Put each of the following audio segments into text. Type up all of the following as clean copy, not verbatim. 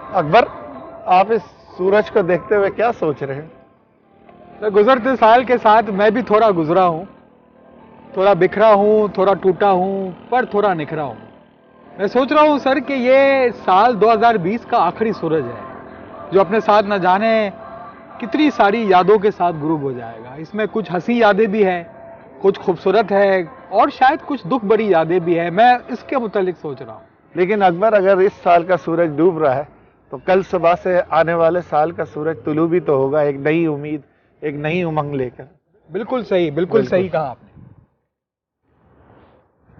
अकबर, आप इस सूरज को देखते हुए क्या सोच रहे हैं? तो गुजरते साल के साथ मैं भी थोड़ा गुजरा हूँ, थोड़ा बिखरा हूँ, थोड़ा टूटा हूँ, पर थोड़ा निखरा हूँ। मैं सोच रहा हूँ सर कि ये साल 2020 का आखिरी सूरज है, जो अपने साथ न जाने कितनी सारी यादों के साथ गुरूब हो जाएगा। इसमें कुछ हंसी यादें भी हैं, कुछ खूबसूरत है और शायद कुछ दुख भरी यादें भी है। मैं इसके मुतालिक सोच रहा हूँ। लेकिन अकबर, अगर इस साल का सूरज डूब रहा है तो कल सुबह से आने वाले साल का सूरज तुलू भी तो होगा, एक नई उम्मीद, एक नई उमंग लेकर। बिल्कुल सही, बिल्कुल सही कहा आपने।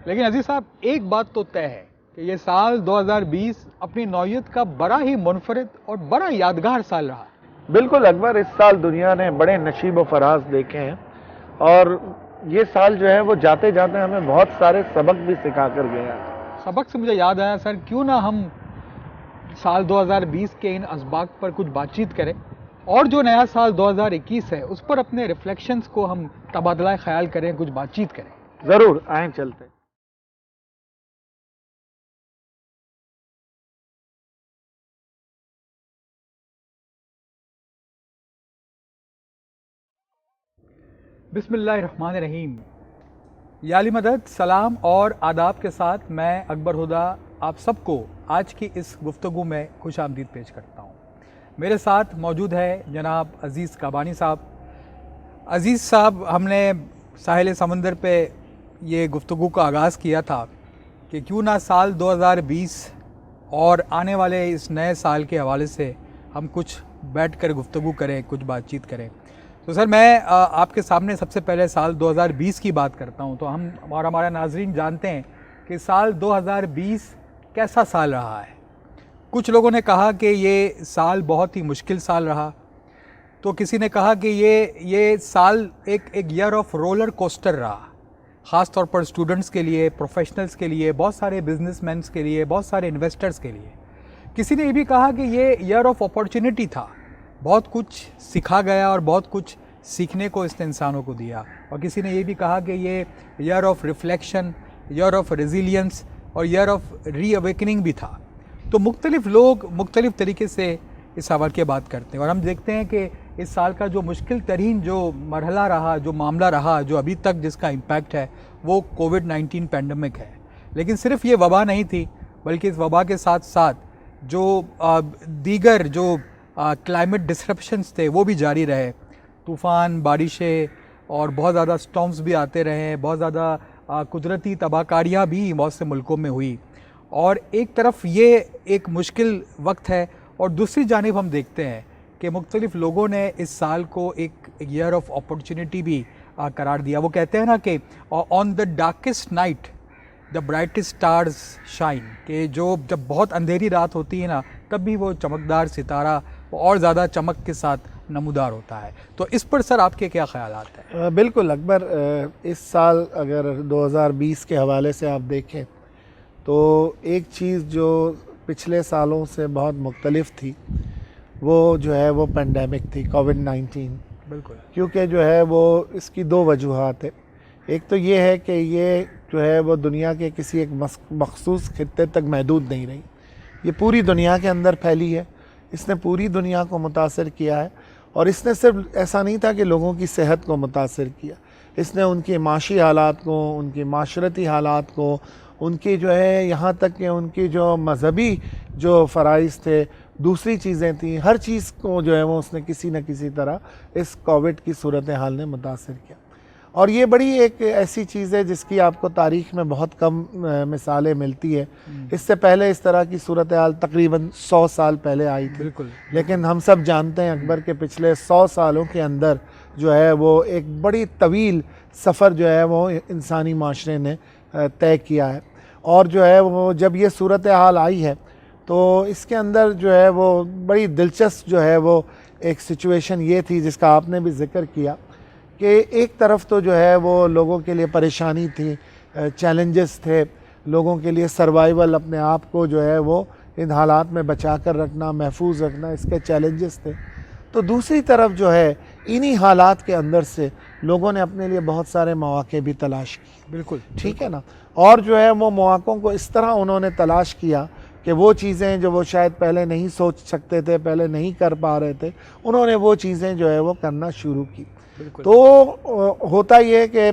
लेकिन अजीज साहब, एक बात तो तय है कि ये साल 2020 अपनी नौयत का बड़ा ही मुनफरिद और बड़ा यादगार साल रहा। बिल्कुल अकबर, इस साल दुनिया ने बड़े नशीब व फराज देखे हैं और ये साल जो है वो जाते जाते हमें बहुत सारे सबक भी सिखा कर गया है। सबक से मुझे याद आया सर, क्यों ना हम साल 2020 के इन असबाक पर कुछ बातचीत करें और जो नया साल 2021 है उस पर अपने रिफ्लेक्शंस को हम तबादला ख्याल करें, कुछ बातचीत करें। जरूर, आए चलते। बिस्मिल्लाहिर्रहमानिर्रहीम। याली मदद, सलाम और आदाब के साथ मैं अकबर हुदा आप सबको आज की इस गुफ्तगू में खुश आमदीद पेश करता हूँ। मेरे साथ मौजूद है जनाब अज़ीज़ काबानी साहब। अज़ीज़ साहब, हमने साहिल समंदर पे ये गुफ्तगू का आगाज़ किया था कि क्यों ना साल 2020 और आने वाले इस नए साल के हवाले से हम कुछ बैठ कर गुफ्तगू करें, कुछ बातचीत करें। तो सर, मैं आपके सामने सबसे पहले साल 2020 की बात करता हूं। तो हम और हमारा नाजरीन जानते हैं कि साल 2020 कैसा साल रहा है। कुछ लोगों ने कहा कि ये साल बहुत ही मुश्किल साल रहा, तो किसी ने कहा कि ये साल एक ईयर ऑफ रोलर कोस्टर रहा, ख़ास तौर पर स्टूडेंट्स के लिए, प्रोफेशनल्स के लिए, बहुत सारे बिजनेसमैन के लिए, बहुत सारे इन्वेस्टर्स के लिए। किसी ने ये भी कहा कि ये ईयर ऑफ अपॉर्चुनिटी था, बहुत कुछ सीखा गया और बहुत कुछ सीखने को इसने इंसानों को दिया। और किसी ने ये भी कहा कि ये year of reflection, year of resilience और ईयर ऑफ रीअवेकनिंग भी था। तो मुख्तलिफ लोग मुख्तलिफ तरीके से इस सवाल की बात करते हैं और हम देखते हैं कि इस साल का जो मुश्किल तरीन जो मरहला रहा, जो मामला रहा, जो अभी तक जिसका इम्पैक्ट है, वो कोविड-19 पैंडमिक है। लेकिन सिर्फ ये वबा नहीं थी, बल्कि इस वबा के साथ साथ जो दीगर जो क्लाइमेट डिसरप्शंस थे वो भी जारी रहे। तूफ़ान, बारिशें और बहुत ज़्यादा स्टॉर्म्स भी आते रहे, बहुत ज़्यादा कुदरती तबाहकारियाँ भी बहुत से मुल्कों में हुई। और एक तरफ ये एक मुश्किल वक्त है और दूसरी जानिब हम देखते हैं कि मुख्तलिफ लोगों ने इस साल को एक ईयर ऑफ अपॉर्चुनिटी भी करार दिया। वो कहते हैं ना कि on the darkest night the brightest stars shine, कि जब बहुत अंधेरी रात होती है ना, तब भी वो चमकदार सितारा और ज़्यादा चमक के साथ नमूदार होता है। तो इस पर सर आपके क्या ख्यालात हैं? बिल्कुल अकबर, इस साल अगर 2020 के हवाले से आप देखें तो एक चीज़ जो पिछले सालों से बहुत मुख्तलिफ थी वो जो है वो पेंडेमिक थी, कोविड-19। बिल्कुल, क्योंकि जो है वो इसकी दो वजूहात है। एक तो ये है कि ये जो है वो दुनिया के किसी एक मखसूस खित्ते तक महदूद नहीं रही, ये पूरी दुनिया के अंदर फैली है। इसने पूरी दुनिया को मुतासर किया है और इसने सिर्फ ऐसा नहीं था कि लोगों की सेहत को मुतासर किया, इसने उनके माशी हालात को, उनकी माशरती हालात को, उनकी जो है यहाँ तक कि उनकी जो मजहबी जो फ़राइज़ थे, दूसरी चीज़ें थी, हर चीज़ को जो है वो उसने किसी न किसी तरह इस कोविड की सूरत हाल ने मुतासर किया। और ये बड़ी एक ऐसी चीज़ है जिसकी आपको तारीख़ में बहुत कम मिसालें मिलती है। इससे पहले इस तरह की सूरत हाल तकरीबन 100 साल पहले आई थी। बिल्कुल। लेकिन हम सब जानते हैं अकबर के पिछले 100 सालों के अंदर जो है वो एक बड़ी तवील सफ़र जो है वो इंसानी माशरे ने तय किया है। और जो है वो जब ये सूरत हाल आई है तो इसके अंदर जो है वो बड़ी दिलचस्प जो है वो एक सिचुएशन ये थी जिसका आपने भी ज़िक्र किया कि एक तरफ तो जो है वो लोगों के लिए परेशानी थी, चैलेंजेस थे, लोगों के लिए सर्वाइवल, अपने आप को जो है वो इन हालात में बचा कर रखना, महफूज रखना, इसके चैलेंजेस थे। तो दूसरी तरफ जो है इन्हीं हालात के अंदर से लोगों ने अपने लिए बहुत सारे मौके भी तलाश किए। बिल्कुल, ठीक है ना। और जो है वो मौक़ों को इस तरह उन्होंने तलाश किया कि वो चीज़ें जो वो शायद पहले नहीं सोच सकते थे, पहले नहीं कर पा रहे थे, उन्होंने वो चीज़ें जो है वो करना शुरू की। तो होता ये कि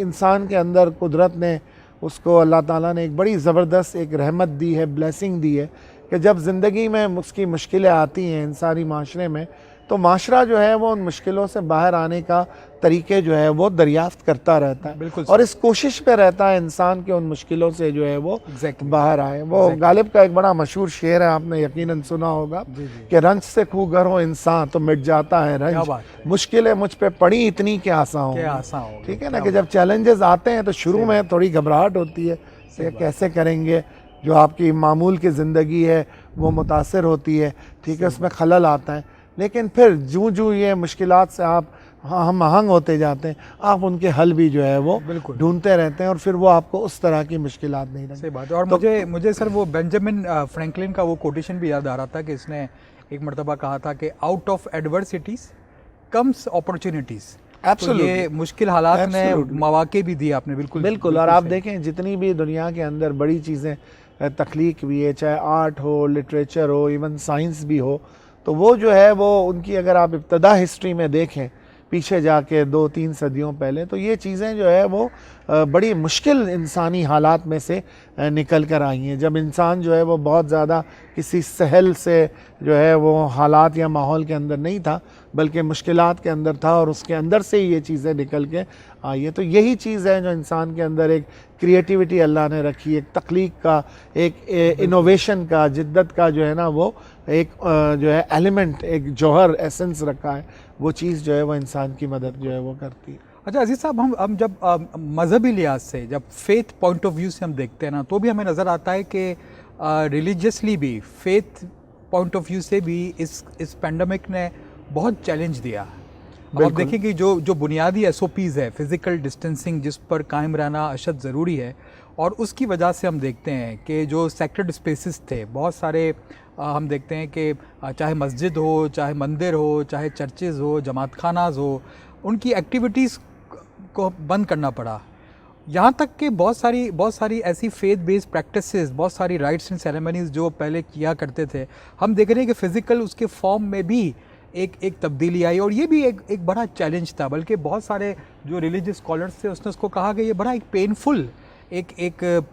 इंसान के अंदर कुदरत ने उसको, अल्लाह ताला ने एक बड़ी ज़बरदस्त एक रहमत दी है, ब्लेसिंग दी है कि जब ज़िंदगी में उसकी मुश्किलें आती हैं इंसानी माशरे में, तो माशरा जो है वो उन मुश्किलों से बाहर आने का तरीके जो है वो दरियाफ्त करता रहता है। बिल्कुल और इस कोशिश पे रहता है इंसान के उन मुश्किलों से जो है वो बाहर आए। वो गालिब का एक बड़ा मशहूर शेर है, आपने यकीनन सुना होगा कि रंज से खूगर हो इंसान तो मिट जाता है रंज, मुश्किलें मुझ पे पड़ी इतनी कि आसान हो। ठीक है ना, कि जब चैलेंजेस आते हैं तो शुरू में थोड़ी घबराहट होती है कि कैसे करेंगे, जो आपकी मामूल की ज़िंदगी है वो मुतासर होती है, ठीक है, उसमें खलल आता है। लेकिन फिर जूँ जूँ ये मुश्किलात से आप हम आहंग होते जाते हैं, आप उनके हल भी जो है वो ढूंढते रहते हैं और फिर वो आपको उस तरह की मुश्किलात नहीं लगती। सही बात है। और तो मुझे सर वो बेंजामिन फ्रैंकलिन का वो कोटेशन भी याद आ रहा था कि इसने एक मरतबा कहा था कि out of adversities comes opportunities. तो ये मुश्किल हालात ने मौके भी दिए आपने। बिल्कुल। और आप देखें जितनी भी दुनिया के अंदर बड़ी चीज़ें तख्लीक भी है, चाहे आर्ट हो, लिटरेचर हो, इवन साइंस भी हो, तो वो जो है वो उनकी अगर आप इब्तदा हिस्ट्री में देखें पीछे जाके 2-3 सदियों पहले, तो ये चीज़ें जो है वो बड़ी मुश्किल इंसानी हालात में से निकल कर आई हैं। जब इंसान जो है वो बहुत ज़्यादा किसी सहल से जो है वो हालात या माहौल के अंदर नहीं था, बल्कि मुश्किलात के अंदर था, और उसके अंदर से ही ये चीज़ें निकल के आई है। तो यही चीज़ है जो इंसान के अंदर एक क्रिएटिविटी अल्लाह ने रखी, एक तख्लीक का, एक इनोवेशन का, जिद्दत का जो है ना वो एक जो है एलिमेंट, एक जौहर एसेंस रखा है, वो चीज़ जो है वो इंसान की मदद जो है वो करती है। अच्छा अजीज़ साहब, हम जब मज़हबी लिहाज से, जब फेथ पॉइंट ऑफ व्यू से हम देखते हैं ना, तो भी हमें नज़र आता है कि रिलीजियसली भी, फेथ पॉइंट ऑफ व्यू से भी इस पेंडेमिक ने बहुत चैलेंज दिया। अब आप देखिए कि जो बुनियादी SOPs है, फिज़िकल डिस्टेंसिंग जिस पर कायम रहना अशद ज़रूरी है, और उसकी वजह से हम देखते हैं कि जो सेक्रेड स्पेसेस थे बहुत सारे, हम देखते हैं कि चाहे मस्जिद हो, चाहे मंदिर हो, चाहे चर्चेज़ हो, जमात खानाज हो, उनकी एक्टिविटीज़ को बंद करना पड़ा। यहाँ तक कि बहुत सारी ऐसी फेथ बेस्ड प्रैक्टिसेस, बहुत सारी राइट्स एंड सेरेमनीज़ जो पहले किया करते थे, हम देख रहे हैं कि फ़िज़िकल उसके फॉर्म में भी एक तब्दीली आई, और ये भी एक बड़ा चैलेंज था। बल्कि बहुत सारे जो रिलीजियस स्कॉलर्स थे उसने उसको कहा कि ये बड़ा एक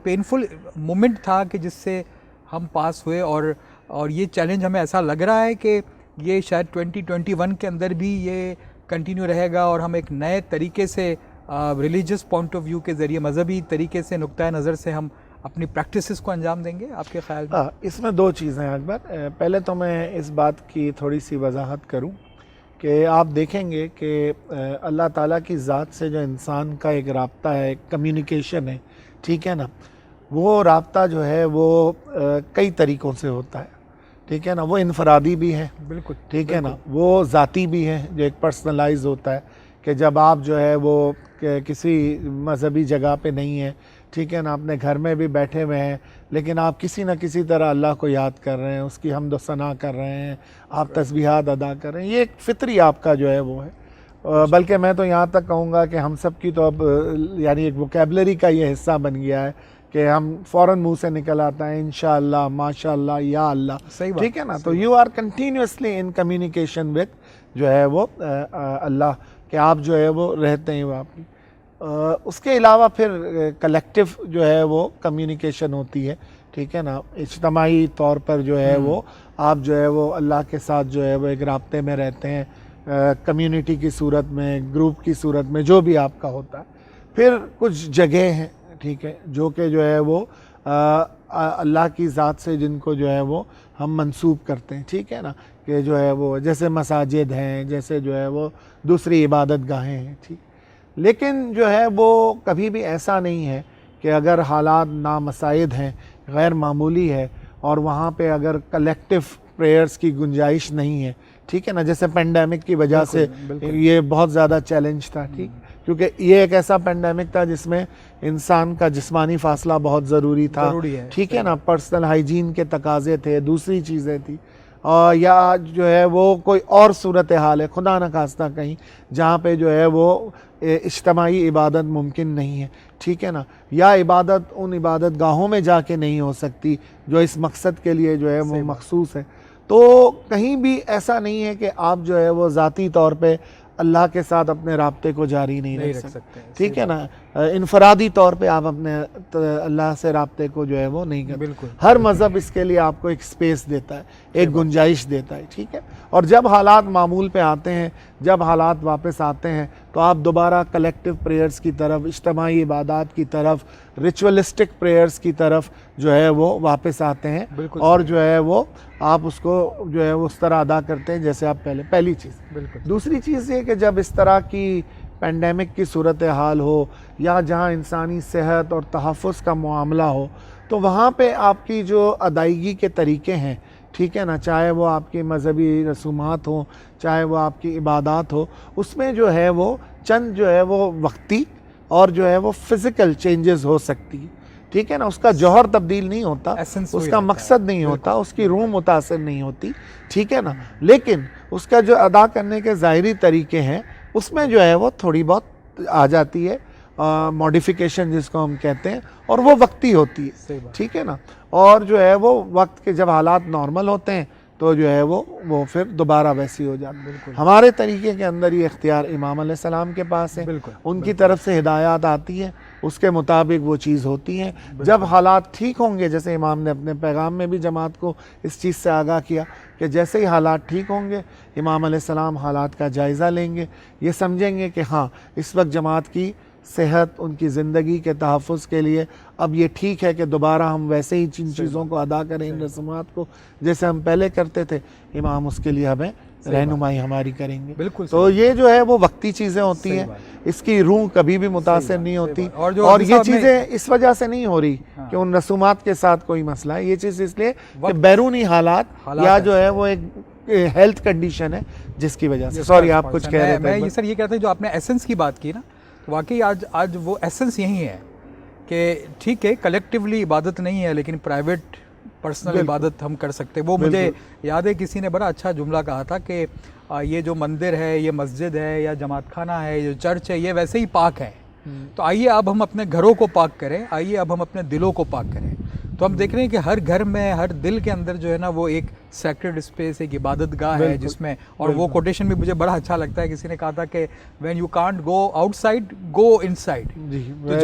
पेनफुल मोमेंट था कि जिससे हम पास हुए, और ये चैलेंज हमें ऐसा लग रहा है कि ये शायद 2021 के अंदर भी ये कंटिन्यू रहेगा, और हम एक नए तरीके से रिलीजियस पॉइंट ऑफ व्यू के ज़रिए, मज़हबी तरीके से, नुक्ता नज़र से हम अपनी प्रैक्टिसेस को अंजाम देंगे, आपके ख्याल में? इसमें दो चीज़ें हैं अकबर। पहले तो मैं इस बात की थोड़ी सी वजाहत करूं कि आप देखेंगे कि अल्लाह ताला की ज़ात से जो इंसान का एक राब्ता है, एक कम्युनिकेशन है, ठीक है ना, वो राब्ता जो है वो कई तरीक़ों से होता है, ठीक है ना। वो इनफरादी भी है, बिल्कुल, ठीक है ना, वो ज़ाती भी है, जो एक पर्सनलाइज होता है कि जब आप जो है वो किसी मज़हबी जगह पे नहीं है, ठीक है ना, अपने घर में भी बैठे हुए हैं, लेकिन आप किसी न किसी तरह अल्लाह को याद कर रहे हैं, उसकी हम्द व सना कर रहे हैं, आप तस्बीहात अदा कर रहे हैं, ये एक फ़ितरी आपका जो है वो है। बल्कि मैं तो यहाँ तक कहूँगा कि हम सब की तो अब यानी एक वोकेबलरी का ये हिस्सा बन गया है कि हम फ़ौरन मुंह से निकल आता है इंशाअल्लाह, माशाअल्लाह, या अल्लाह, ठीक है ना। तो you are continuously in communication with जो है वो अल्लाह के, आप जो है वो रहते हैं वो आपकी। उसके अलावा फिर कलेक्टिव जो है वो कम्युनिकेशन होती है, ठीक है ना, इज्तमाही तौर पर जो है वो आप जो है वो अल्लाह के साथ जो है वो एक राब्ते में रहते हैं, कम्युनिटी की सूरत में, ग्रुप की सूरत में, जो भी आपका होता है। फिर कुछ जगह हैं, ठीक है, जो कि जो है वो अल्लाह की ज़ात से जिनको जो है वो हम मंसूब करते हैं, ठीक है ना, कि जो है वो जैसे मसाजिद हैं, जैसे जो है वो दूसरी इबादत गाहें हैं, ठीक। लेकिन जो है वो कभी भी ऐसा नहीं है कि अगर हालात नामसाइद हैं, गैर मामूली है, और वहाँ पे अगर कलेक्टिव प्रेयर्स की गुंजाइश नहीं है, ठीक है ना, जैसे पेंडेमिक की वजह से ये बहुत ज़्यादा चैलेंज था, ठीक, क्योंकि ये एक ऐसा पेंडेमिक था जिसमें इंसान का जिस्मानी फासला बहुत ज़रूरी था, ठीक है ना, पर्सनल हाइजीन के तकाजे थे, दूसरी चीज़ें थी, और या जो है वो कोई और सूरत हाल है, खुदा न खास्ता कहीं, जहाँ पे जो है वो इज्तमाही इबादत मुमकिन नहीं है, ठीक है ना, या इबादत उन इबादत गाहों में जाके नहीं हो सकती जो इस मकसद के लिए जो है वो मखसूस है। तो कहीं भी ऐसा नहीं है कि आप जो है वो ज़ाती तौर पे अल्लाह के साथ अपने राब्ते को जारी नहीं रख सकते, ठीक है ना, इनफरादी तौर पे आप अपने अल्लाह से राब्ते को जो है वो नहीं करते। बिल्कुल, हर मज़हब इसके लिए आपको एक स्पेस देता है, एक गुंजाइश देता है, ठीक है। और जब हालात मामूल पे आते हैं, जब हालात वापस आते हैं, तो आप दोबारा कलेक्टिव प्रेयर्स की तरफ, इज्तमाही इबादत की तरफ, रिचुअलिस्टिक प्रेयर्स की तरफ जो है वो वापस आते हैं और जो है वो आप उसको जो है उस तरह अदा करते हैं जैसे आप पहली चीज़। दूसरी चीज़ ये कि जब इस तरह की पेंडेमिक की सूरत हाल हो या जहाँ इंसानी सेहत और तहफ़्फ़ुज़ का मामला हो, तो वहाँ पे आपकी जो अदायगी के तरीके हैं, ठीक है ना, चाहे वो आपकी मजहबी रसूमात हो, चाहे वो आपकी इबादत हो, उसमें जो है वो चंद जो है वो वक्ती और जो है वो फ़िज़िकल चेंजेस हो सकती है, ठीक है ना। उसका जौहर तब्दील नहीं होता, उसका मकसद नहीं होता, उसकी रूह मुतासिर नहीं होती, ठीक है ना, लेकिन उसका जो अदा करने के ज़ाहिरी तरीके हैं उसमें जो है वो थोड़ी बहुत आ जाती है मॉडिफिकेशन जिसको हम कहते हैं, और वो वक्ती होती है, ठीक है ना। और जो है वो वक्त के जब हालात नॉर्मल होते हैं तो जो है वो फिर दोबारा वैसी हो जाती है। हमारे तरीके के अंदर ये इख्तियार इमाम अलैहिस्सलाम के पास है, उनकी तरफ से हिदायत आती है, उसके मुताबिक वो चीज़ होती है। जब हालात ठीक होंगे, जैसे इमाम ने अपने पैगाम में भी जमात को इस चीज़ से आगाह किया कि जैसे ही हालात ठीक होंगे इमाम अलैहिस्सलाम हालात का जायज़ा लेंगे, ये समझेंगे कि हाँ इस वक्त जमात की सेहत, उनकी ज़िंदगी के तहफ़्फ़ुज़ के लिए अब ये ठीक है कि दोबारा हम वैसे ही जिन चीज़ों को अदा करें, इन रस्मात को जैसे हम पहले करते थे, इमाम उसके लिए हमें रहनुमाई हमारी करेंगे। बिल्कुल। तो ये जो है वो वक्ती चीज़ें होती हैं, इसकी रूह कभी भी मुतासिर नहीं होती, और ये चीज़ें इस वजह से नहीं हो रही कि उन रसूमात के साथ कोई मसला है। ये चीज़ इसलिए कि बैरूनी हालात या जो है वो एक हेल्थ कंडीशन है जिसकी वजह से। सॉरी, आप कुछ कह रहे थे। मैं ये सर ये कहते हैं, जो आपने एसेंस की बात की ना, वाकई आज वो एसेंस यही है कि ठीक है कलेक्टिवली इबादत नहीं है, लेकिन प्राइवेट पर्सनल इबादत हम कर सकते हैं। वो मुझे याद है किसी ने बड़ा अच्छा जुमला कहा था कि ये जो मंदिर है, ये मस्जिद है या जमात खाना है, ये चर्च है, ये वैसे ही पाक है। तो आइए अब हम अपने घरों को पाक करें, आइए अब हम अपने दिलों को पाक करें। तो हम देख रहे हैं कि हर घर में, हर दिल के अंदर जो है ना वो एक सैक्रेड स्पेस, एक इबादत गाह है जिसमें, और वो कोटेशन भी मुझे बड़ा अच्छा लगता है, किसी ने कहा था कि when you can't go outside go inside. तो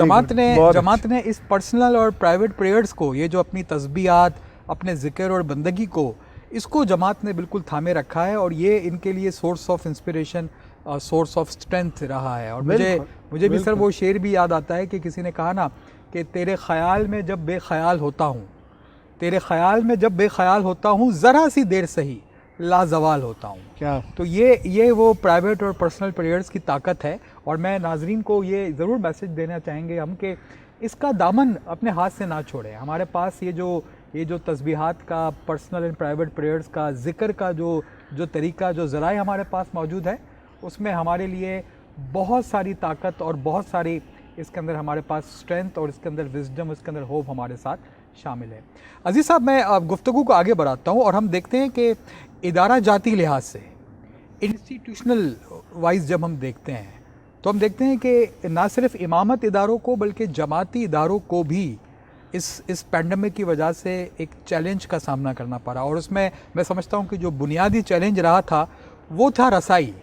जमात ने इस पर्सनल और प्राइवेट प्रेयर्स को, ये जो अपनी तस्बीहात, अपने जिक्र और बंदगी को, इसको जमात ने बिल्कुल थामे रखा है, और ये इनके लिए source of inspiration, source of strength रहा है। और मुझे भी सर वो शेर भी याद आता है कि किसी ने कहा ना कि तेरे ख्याल में जब बेख्याल होता हूँ, तेरे ख्याल में जब बेख्याल होता हूँ, ज़रा सी देर सही लाजवाल होता हूँ। क्या तो ये वो प्राइवेट और पर्सनल प्रेयर्स की ताकत है। और मैं नाजरीन को ये ज़रूर मैसेज देना चाहेंगे हम कि इसका दामन अपने हाथ से ना छोड़ें। हमारे पास ये जो तस्बीहात का, पर्सनल एंड प्राइवेट प्रेयर्स का, ज़िक्र का जो तरीका, जो ज़राए हमारे पास मौजूद है, उसमें हमारे लिए बहुत सारी ताकत और बहुत सारी इसके अंदर हमारे पास स्ट्रेंथ, और इसके अंदर विजडम, इसके अंदर होप हमारे साथ शामिल है। अजीज़ साहब, मैं गुफ्तगू को आगे बढ़ाता हूँ, और हम देखते हैं कि इदारा जाती लिहाज से, इंस्टीट्यूशनल वाइज जब हम देखते हैं, तो हम देखते हैं कि ना सिर्फ इमामत इदारों को बल्कि जमाती इदारों को भी इस पैंडमिक की वजह से एक चैलेंज का सामना करना पड़ा। और उसमें मैं समझता हूँ कि जो बुनियादी चैलेंज रहा था वो था रसाई,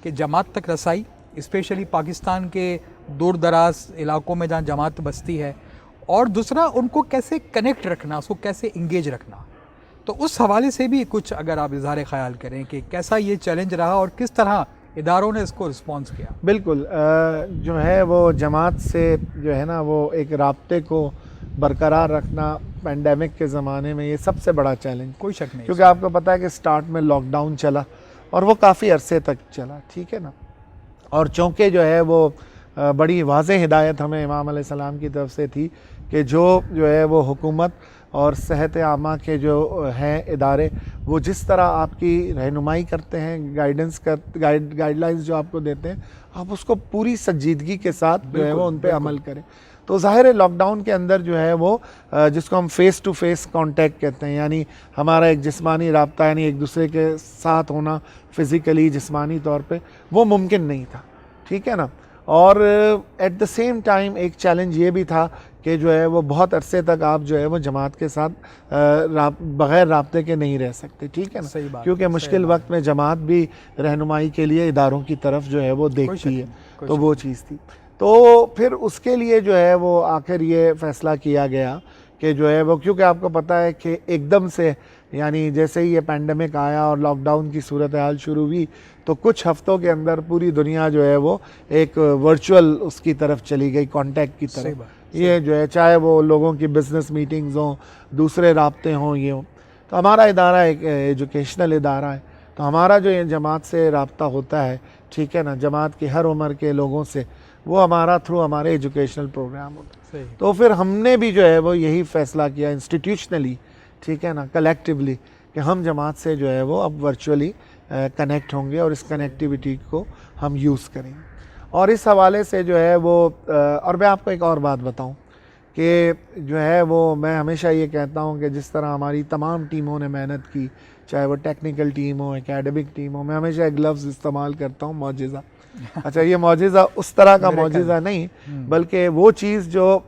कि जमात तक रसाई, स्पेशली पाकिस्तान के दूर दराज इलाकों में जहाँ जमात बसती है, और दूसरा उनको कैसे कनेक्ट रखना, उसको कैसे इंगेज रखना। तो उस हवाले से भी कुछ अगर आप इज़हार ख्याल करें कि कैसा ये चैलेंज रहा और किस तरह इदारों ने इसको रिस्पॉन्स किया। बिल्कुल, जो है वो जमात से जो है ना वो एक राब्ते को बरकरार रखना पेंडेमिक के ज़माने में ये सबसे बड़ा चैलेंज, कोई शक नहीं, क्योंकि आपको पता है कि स्टार्ट में लॉकडाउन चला और वो काफ़ी अरसे तक चला, ठीक है ना। और चूँकि जो है वो बड़ी वाज़ेह हिदायत हमें इमाम अलैहिस्सलाम की तरफ से थी कि जो है वो हुकूमत और सेहत आमा के जो हैं इदारे, वो जिस तरह आपकी रहनुमाई करते हैं, गाइडलाइंस जो आपको देते हैं, आप उसको पूरी संजीदगी के साथ जो है वो उन पर अमल करें। तो ज़ाहिर है लॉकडाउन के अंदर जो है वो जिसको हम फ़ेस टू फेस कांटेक्ट कहते हैं, यानी हमारा एक जिस्मानी राब्ता, यानी एक दूसरे के साथ होना फ़िज़िकली जिस्मानी तौर पे, वो मुमकिन नहीं था, ठीक है ना। और एट द सेम टाइम एक चैलेंज ये भी था कि जो है वो बहुत अरसे तक आप जो है वो जमात के साथ बग़ैर राब्ते के नहीं रह सकते, ठीक है ना, सही बात, क्योंकि मुश्किल वक्त में जमात भी रहनुमाई के लिए इदारों की तरफ जो है वो देखती है, तो वो चीज़ थी। तो फिर उसके लिए जो है वो आखिर ये फ़ैसला किया गया कि जो है वो, क्योंकि आपको पता है कि एकदम से यानी जैसे ही ये पैंडमिक आया और लॉकडाउन की सूरत हाल शुरू हुई तो कुछ हफ्तों के अंदर पूरी दुनिया जो है वो एक वर्चुअल उसकी तरफ चली गई, कांटेक्ट की तरफ। ये जो है चाहे वो लोगों की बिज़नेस मीटिंग्स हों, दूसरे राब्ते हों, ये हों। तो हमारा इदारा एक एजुकेशनल इदारा है, तो हमारा जो ये जमात से राब्ता होता है, ठीक है ना, जमात की हर उम्र के लोगों से, वो हमारा थ्रू हमारे एजुकेशनल प्रोग्राम होता है। तो फिर हमने भी जो है वो यही फ़ैसला किया इंस्टीट्यूशनली, ठीक है ना, कलेक्टिवली, कि हम जमात से जो है वो अब वर्चुअली कनेक्ट होंगे और इस कनेक्टिविटी को हम यूज़ करेंगे। और इस हवाले से जो है वो और मैं आपको एक और बात बताऊं कि जो है वो मैं हमेशा ये कहता हूं कि जिस तरह हमारी तमाम टीमों ने मेहनत की, चाहे वो टेक्निकल टीम हो, एकेडमिक टीम हो, मैं हमेशा एक लफ्ज़ इस्तेमाल करता हूँ, मौजिज़ा। अच्छा, ये मौजिज़ा उस तरह का मौजिज़ा नहीं, बल्कि वो चीज़ जो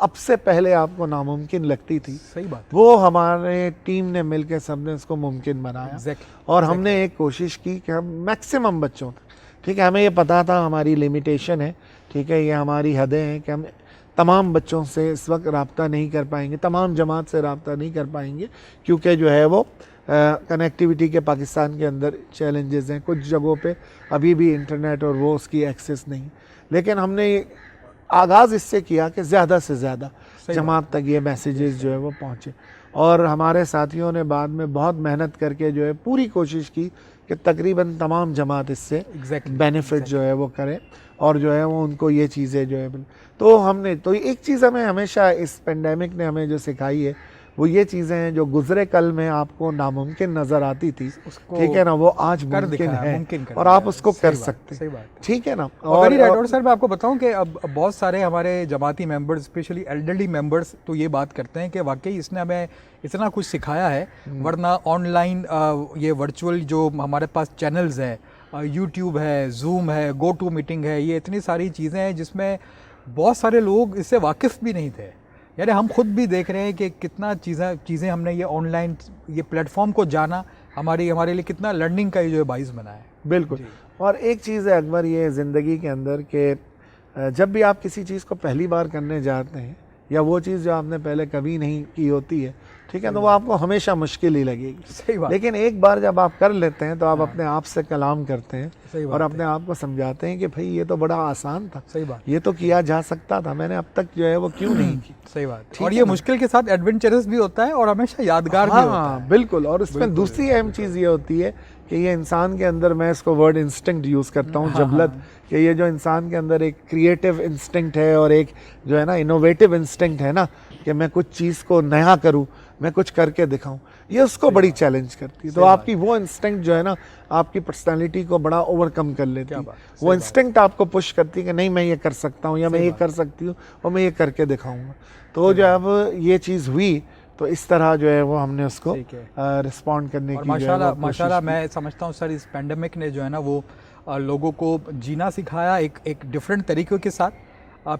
अब से पहले आपको नामुमकिन लगती थी, सही बात, वो हमारे टीम ने मिलकर सबने उसको मुमकिन बनाया। और हमने एक कोशिश की कि हम मैक्सिमम बच्चों तक, ठीक है, हमें ये पता था हमारी लिमिटेशन है, ठीक है, ये हमारी हदें हैं कि हम तमाम बच्चों से इस वक्त रब्ता नहीं कर पाएंगे, तमाम जमात से रब्ता नहीं कर पाएंगे, क्योंकि जो है वो कनेक्टिविटी के पाकिस्तान के अंदर चैलेंजेस हैं, कुछ जगहों पे अभी भी इंटरनेट और वो उसकी एक्सेस नहीं। लेकिन हमने आगाज़ इससे किया कि ज़्यादा से ज़्यादा जमात तक ये मैसेजेस जो है वो पहुँचे, और हमारे साथियों ने बाद में बहुत मेहनत करके जो है पूरी कोशिश की कि तकरीबन तमाम जमात इससे बेनिफिट जो है वो करें, और जो है वो उनको ये चीज़ें जो है। तो हमने तो एक चीज़ हमें हमेशा इस पेंडेमिक ने हमें जो सिखाई है वो ये चीज़ें हैं जो गुजरे कल में आपको नामुमकिन नज़र आती थी, ठीक है ना, वो आज मुमकिन है और आप उसको कर सकते हैं, ठीक है ना। और सर मैं आपको बताऊं कि अब बहुत सारे हमारे जमाती मेंबर्स, स्पेशली एल्डरली मेंबर्स, तो ये बात करते हैं कि वाकई इसने हमें इतना कुछ सिखाया है, वरना ऑनलाइन ये वर्चुअल जो हमारे पास चैनल्स हैं, यूट्यूब है, जूम है, गो टू मीटिंग है, ये इतनी सारी चीज़ें हैं जिसमें बहुत सारे लोग इससे वाकिफ़ भी नहीं थे। यानी हम खुद भी देख रहे हैं कि कितना चीज़ें हमने ये ऑनलाइन ये प्लेटफॉर्म को जाना, हमारे लिए कितना लर्निंग का ये जो है बाइस बना है। बिल्कुल। और एक चीज़ है अकबर, ये ज़िंदगी के अंदर कि जब भी आप किसी चीज़ को पहली बार करने जाते हैं, या वो चीज़ जो आपने पहले कभी नहीं की होती है, ठीक है, तो वो आपको हमेशा मुश्किल ही लगेगी। सही बात। लेकिन एक बार जब आप कर लेते हैं तो आप अपने आप से कलाम करते हैं और अपने आप को समझाते हैं कि भाई ये तो बड़ा आसान था, सही बात, ये तो किया जा सकता था, मैंने अब तक जो है वो क्यों नहीं की। सही बात। और ये मुश्किल के साथ एडवेंचरस भी होता है और हमेशा यादगार भी होता है। बिल्कुल। और उसमें दूसरी अहम चीज़ ये होती है कि ये इंसान के अंदर, मैं इसको वर्ड इंस्टिंक्ट यूज़ करता हूँ, जबलत, कि ये जो इंसान के अंदर एक क्रिएटिव इंस्टिंक्ट है और एक जो है ना इनोवेटिव इंस्टिंक्ट है ना, कि मैं कुछ चीज़ को नया करूँ, मैं कुछ करके दिखाऊं, ये उसको बड़ी चैलेंज करती है। तो आपकी वो इंस्टिंक्ट जो है ना आपकी पर्सनालिटी को बड़ा ओवरकम कर लेती है। वो इंस्टिंक्ट आपको पुश करती है कि नहीं मैं ये कर सकता हूँ, या मैं ये कर सकती हूँ और मैं ये करके दिखाऊंगा। तो जब ये चीज़ हुई तो इस तरह जो है वो हमने उसको रिस्पॉन्ड करने की माशाल्लाह मैं समझता हूँ सर, इस पैंडमिक ने जो है ना वो लोगों को जीना सिखाया एक डिफरेंट तरीक़े के साथ,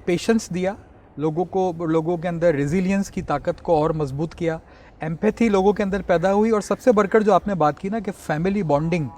पेशेंस दिया लोगों के अंदर, रेजिलियंस की ताकत को और मजबूत किया, एम्पैथी लोगों के अंदर पैदा हुई, और सबसे बढ़कर जो आपने बात की ना कि फैमिली बॉन्डिंग,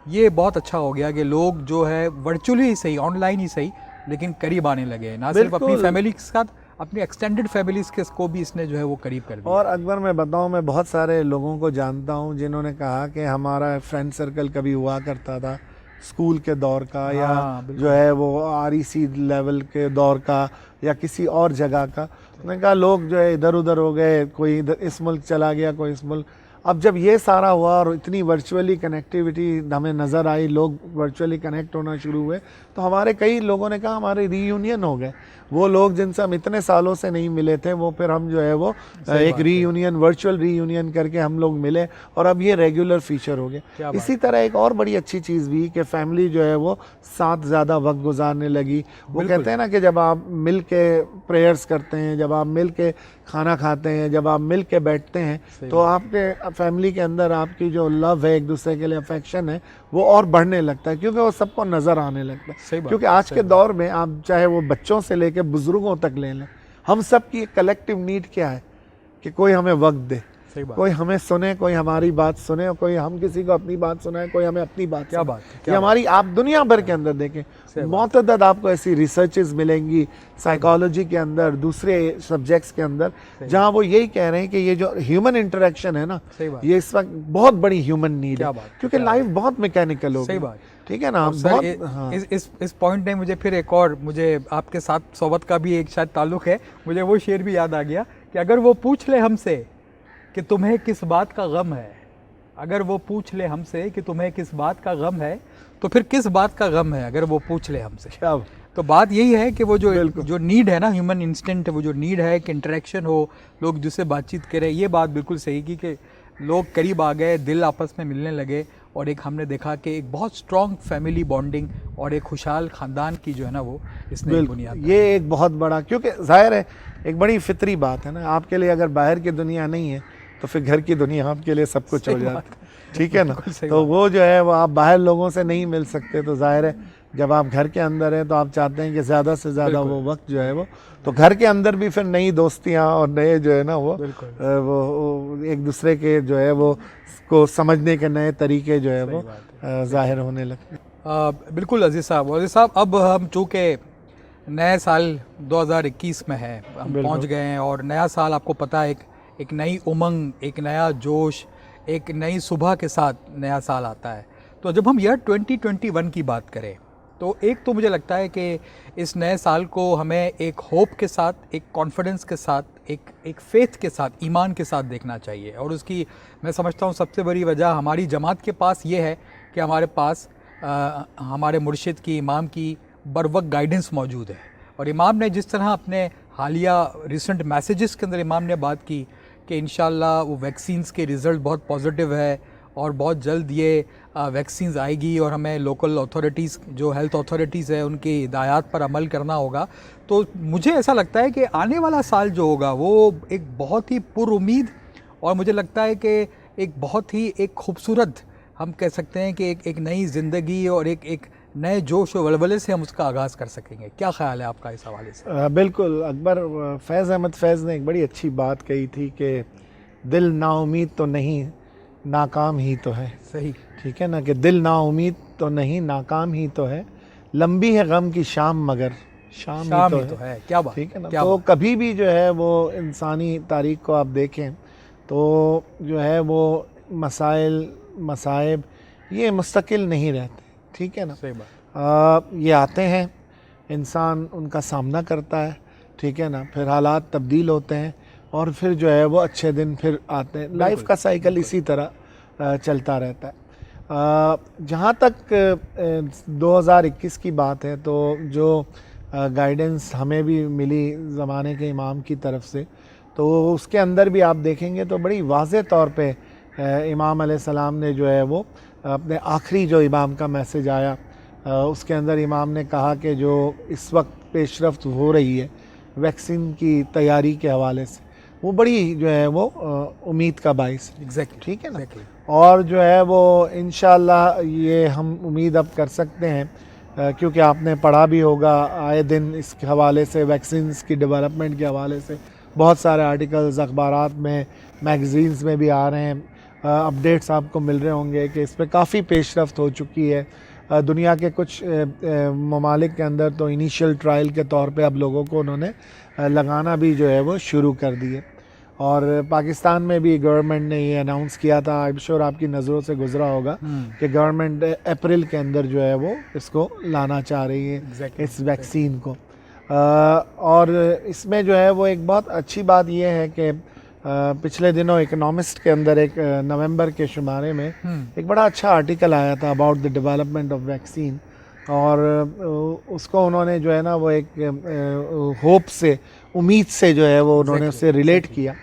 ये बहुत अच्छा हो गया कि लोग जो है वर्चुअली ही सही, ऑनलाइन ही सही, लेकिन करीब आने लगे, ना सिर्फ अपनी फैमिली के साथ, अपनी एक्सटेंडेड फैमिलीज के को भी इसने जो है वो करीब कर दिया। और अकबर मैं बताऊं, मैं बहुत सारे लोगों को जानता हूं जिन्होंने कहा कि हमारा फ्रेंड सर्कल कभी हुआ करता था स्कूल के दौर का, या जो है वो REC लेवल के दौर का, या किसी और जगह का। मैंने कहा लोग जो है इधर उधर हो गए, कोई इस मुल्क चला गया, कोई इस मुल्क। अब जब ये सारा हुआ और इतनी वर्चुअली कनेक्टिविटी हमें नज़र आई, लोग वर्चुअली कनेक्ट होना शुरू हुए, तो हमारे कई लोगों ने कहा हमारे रीयूनियन हो गए। वो लोग जिनसे हम इतने सालों से नहीं मिले थे, वो फिर हम जो है वो एक रीयूनियन, वर्चुअल रीयूनियन करके हम लोग मिले, और अब ये रेगुलर फीचर हो गया। इसी तरह एक और बड़ी अच्छी चीज़ भी कि फैमिली जो है वो साथ ज़्यादा वक्त गुजारने लगी। वो कहते हैं ना कि जब आप मिल के प्रेयर्स करते हैं, जब आप मिल के खाना खाते हैं, जब आप मिल के बैठते हैं, तो आपके फैमिली के अंदर आपकी जो लव है, एक दूसरे के लिए अफेक्शन है, वो और बढ़ने लगता है, क्योंकि वो सबको नज़र आने लगता सही है। बात, क्योंकि आज सही के बात। दौर में आप चाहे वो बच्चों से लेकर बुजुर्गों तक ले लें, हम सब की कलेक्टिव नीड क्या है कि कोई हमें वक्त दे, सही बात। कोई हमें सुने, कोई हमारी बात सुने, और कोई हम किसी को अपनी बात सुनाए, कोई हमें अपनी बात क्या सुनाए। बात है, ये क्या हमारी, आप दुनिया भर के अंदर देखें, सही बात। मुतअद्दिद आपको ऐसी रिसर्चेस मिलेंगी साइकोलॉजी के अंदर, दूसरे सब्जेक्ट्स के अंदर, जहां वो यही कह रहे हैं कि ये जो ह्यूमन इंटरेक्शन है ना, सही बात। ये इस वक्त बहुत बड़ी ह्यूमन नीड क्या है, बात है, क्योंकि क्या लाइफ बहुत मैकेनिकल हो सही गई। बात। ठीक है ना, और सर बहुत हाँ। इस पॉइंट ने मुझे फिर एक और, मुझे आपके साथ सोबत का भी एक शायद ताल्लुक है, मुझे वो शेर भी याद आ गया कि अगर वो पूछ ले हमसे कि तुम्हें किस बात का गम है, अगर वो पूछ ले हमसे कि तुम्हें किस बात का गम है, तो फिर किस बात का गम है अगर वो पूछ ले हमसे। क्या तो बात यही है कि वो जो बिल्कुल। जो नीड है ना, ह्यूमन इंस्टिंक्ट, वो जो नीड है कि इंटरेक्शन हो, लोग जिससे बातचीत करें, ये बात बिल्कुल सही की कि लोग करीब आ गए, दिल आपस में मिलने लगे, और एक हमने देखा कि एक बहुत स्ट्रॉन्ग फैमिली बॉन्डिंग और एक खुशहाल ख़ानदान की जो है ना, वो इसने एक बुनियाद बिल्कुल, ये एक बहुत बड़ा, क्योंकि जाहिर है एक बड़ी फितरी बात है ना, आपके लिए अगर बाहर की दुनिया नहीं है तो फिर घर की दुनिया आपके लिए सब कुछ हो सही जाती बात है। ठीक है ना, बिल्कुल सही तो बात। वो जो है वो आप बाहर लोगों से नहीं मिल सकते, तो जाहिर है जब आप घर के अंदर हैं तो आप चाहते हैं कि ज़्यादा से ज़्यादा वो वक्त जो है वो, तो घर के अंदर भी फिर नई दोस्तियाँ और नए जो है ना वो बिल्कुल। वो एक दूसरे के जो है वो को समझने के नए तरीके जो है सही वो बात जाहिर होने लगते हैं। बिल्कुल अजीज़ साहब, अब हम चूँकि नए साल 2021 में है, हम बिल्कुल। पहुँच गए हैं, और नया साल आपको पता है एक नई उमंग, एक नया जोश, एक नई सुबह के साथ नया साल आता है। तो जब हम ईयर 2021 की बात करें, तो एक तो मुझे लगता है कि इस नए साल को हमें एक होप के साथ, एक कॉन्फिडेंस के साथ, एक फेथ के साथ, ईमान के साथ देखना चाहिए। और उसकी मैं समझता हूँ सबसे बड़ी वजह हमारी जमात के पास ये है कि हमारे पास हमारे मुर्शिद की, इमाम की बरवक्त गाइडेंस मौजूद है। और इमाम ने जिस तरह अपने हालिया रिसेंट मैसेजेस के अंदर इमाम ने बात की कि इंशाल्लाह वो वैक्सीन्स के रिज़ल्ट बहुत पॉजिटिव है, और बहुत जल्द ये वैक्सीन्स आएगी, और हमें लोकल अथॉरिटीज़, जो हेल्थ अथॉरिटीज़ है, उनकी हिदायत पर अमल करना होगा। तो मुझे ऐसा लगता है कि आने वाला साल जो होगा वो एक बहुत ही पुरुमीद, और मुझे लगता है कि एक बहुत ही एक खूबसूरत, हम कह सकते हैं कि एक नई ज़िंदगी और एक नए जोश और वलवले से हम उसका आगाज़ कर सकेंगे। क्या ख्याल है आपका इस हवाले से? बिल्कुल, अकबर फैज़ अहमद फैज़ ने एक बड़ी अच्छी बात कही थी कि दिल नाउमीद तो नहीं, नाकाम ही तो है। सही। ठीक है ना, कि दिल नाउमीद तो नहीं, नाकाम ही तो है, लंबी है गम की शाम मगर शाम ही तो है। क्या बात, ठीक है ना, क्या तो बात। कभी भी जो है वो इंसानी तारीख को आप देखें तो जो है वो मसाइल, मसाइब ये मुस्तकिल नहीं रहते। ठीक है ना, सही बात। ये आते हैं, इंसान उनका सामना करता है, ठीक है ना, फिर हालात तब्दील होते हैं, और फिर जो है वो अच्छे दिन फिर आते हैं। लाइफ का साइकिल इसी तरह चलता रहता है। जहाँ तक 2021 की बात है, तो जो गाइडेंस हमें भी मिली ज़माने के इमाम की तरफ से, तो उसके अंदर भी आप देखेंगे तो बड़ी वाज़े तौर पे इमाम अलैहिस्सलाम ने जो है वो अपने आखिरी जो इमाम का मैसेज आया, उसके अंदर इमाम ने कहा कि जो इस वक्त पेशरफ्त हो रही है वैक्सीन की तैयारी के हवाले से, वो बड़ी जो है वो उम्मीद का बाइस है। एग्जैक्टली। ठीक है ना, Exactly. और जो है वो इंशाल्लाह ये हम उम्मीद अब कर सकते हैं, क्योंकि आपने पढ़ा भी होगा आए दिन इसके हवाले से, वैक्सीन्स की डेवलपमेंट के हवाले से बहुत सारे आर्टिकल्स अखबारात में, मैगज़ीन्स में भी आ रहे हैं, अपडेट्स आपको मिल रहे होंगे कि इस पर काफ़ी पेशरफ्त हो चुकी है। दुनिया के कुछ ममालिक के अंदर तो इनिशियल ट्रायल के तौर पे अब लोगों को उन्होंने लगाना भी जो है वो शुरू कर दिए, और पाकिस्तान में भी गवर्नमेंट ने ये अनाउंस किया था, आई एम श्योर आपकी नज़रों से गुजरा होगा कि गवर्नमेंट अप्रैल के अंदर जो है वो इसको लाना चाह रही है, इस वैक्सीन को। और इसमें जो है वो एक बहुत अच्छी बात ये है कि पिछले दिनों इकोनॉमिस्ट के अंदर एक नवंबर के शुमारे में एक बड़ा अच्छा आर्टिकल आया था about the development of vaccine, और उसको उन्होंने जो है ना वो एक होप से, उम्मीद से जो है वो उन्होंने उससे रिलेट किया,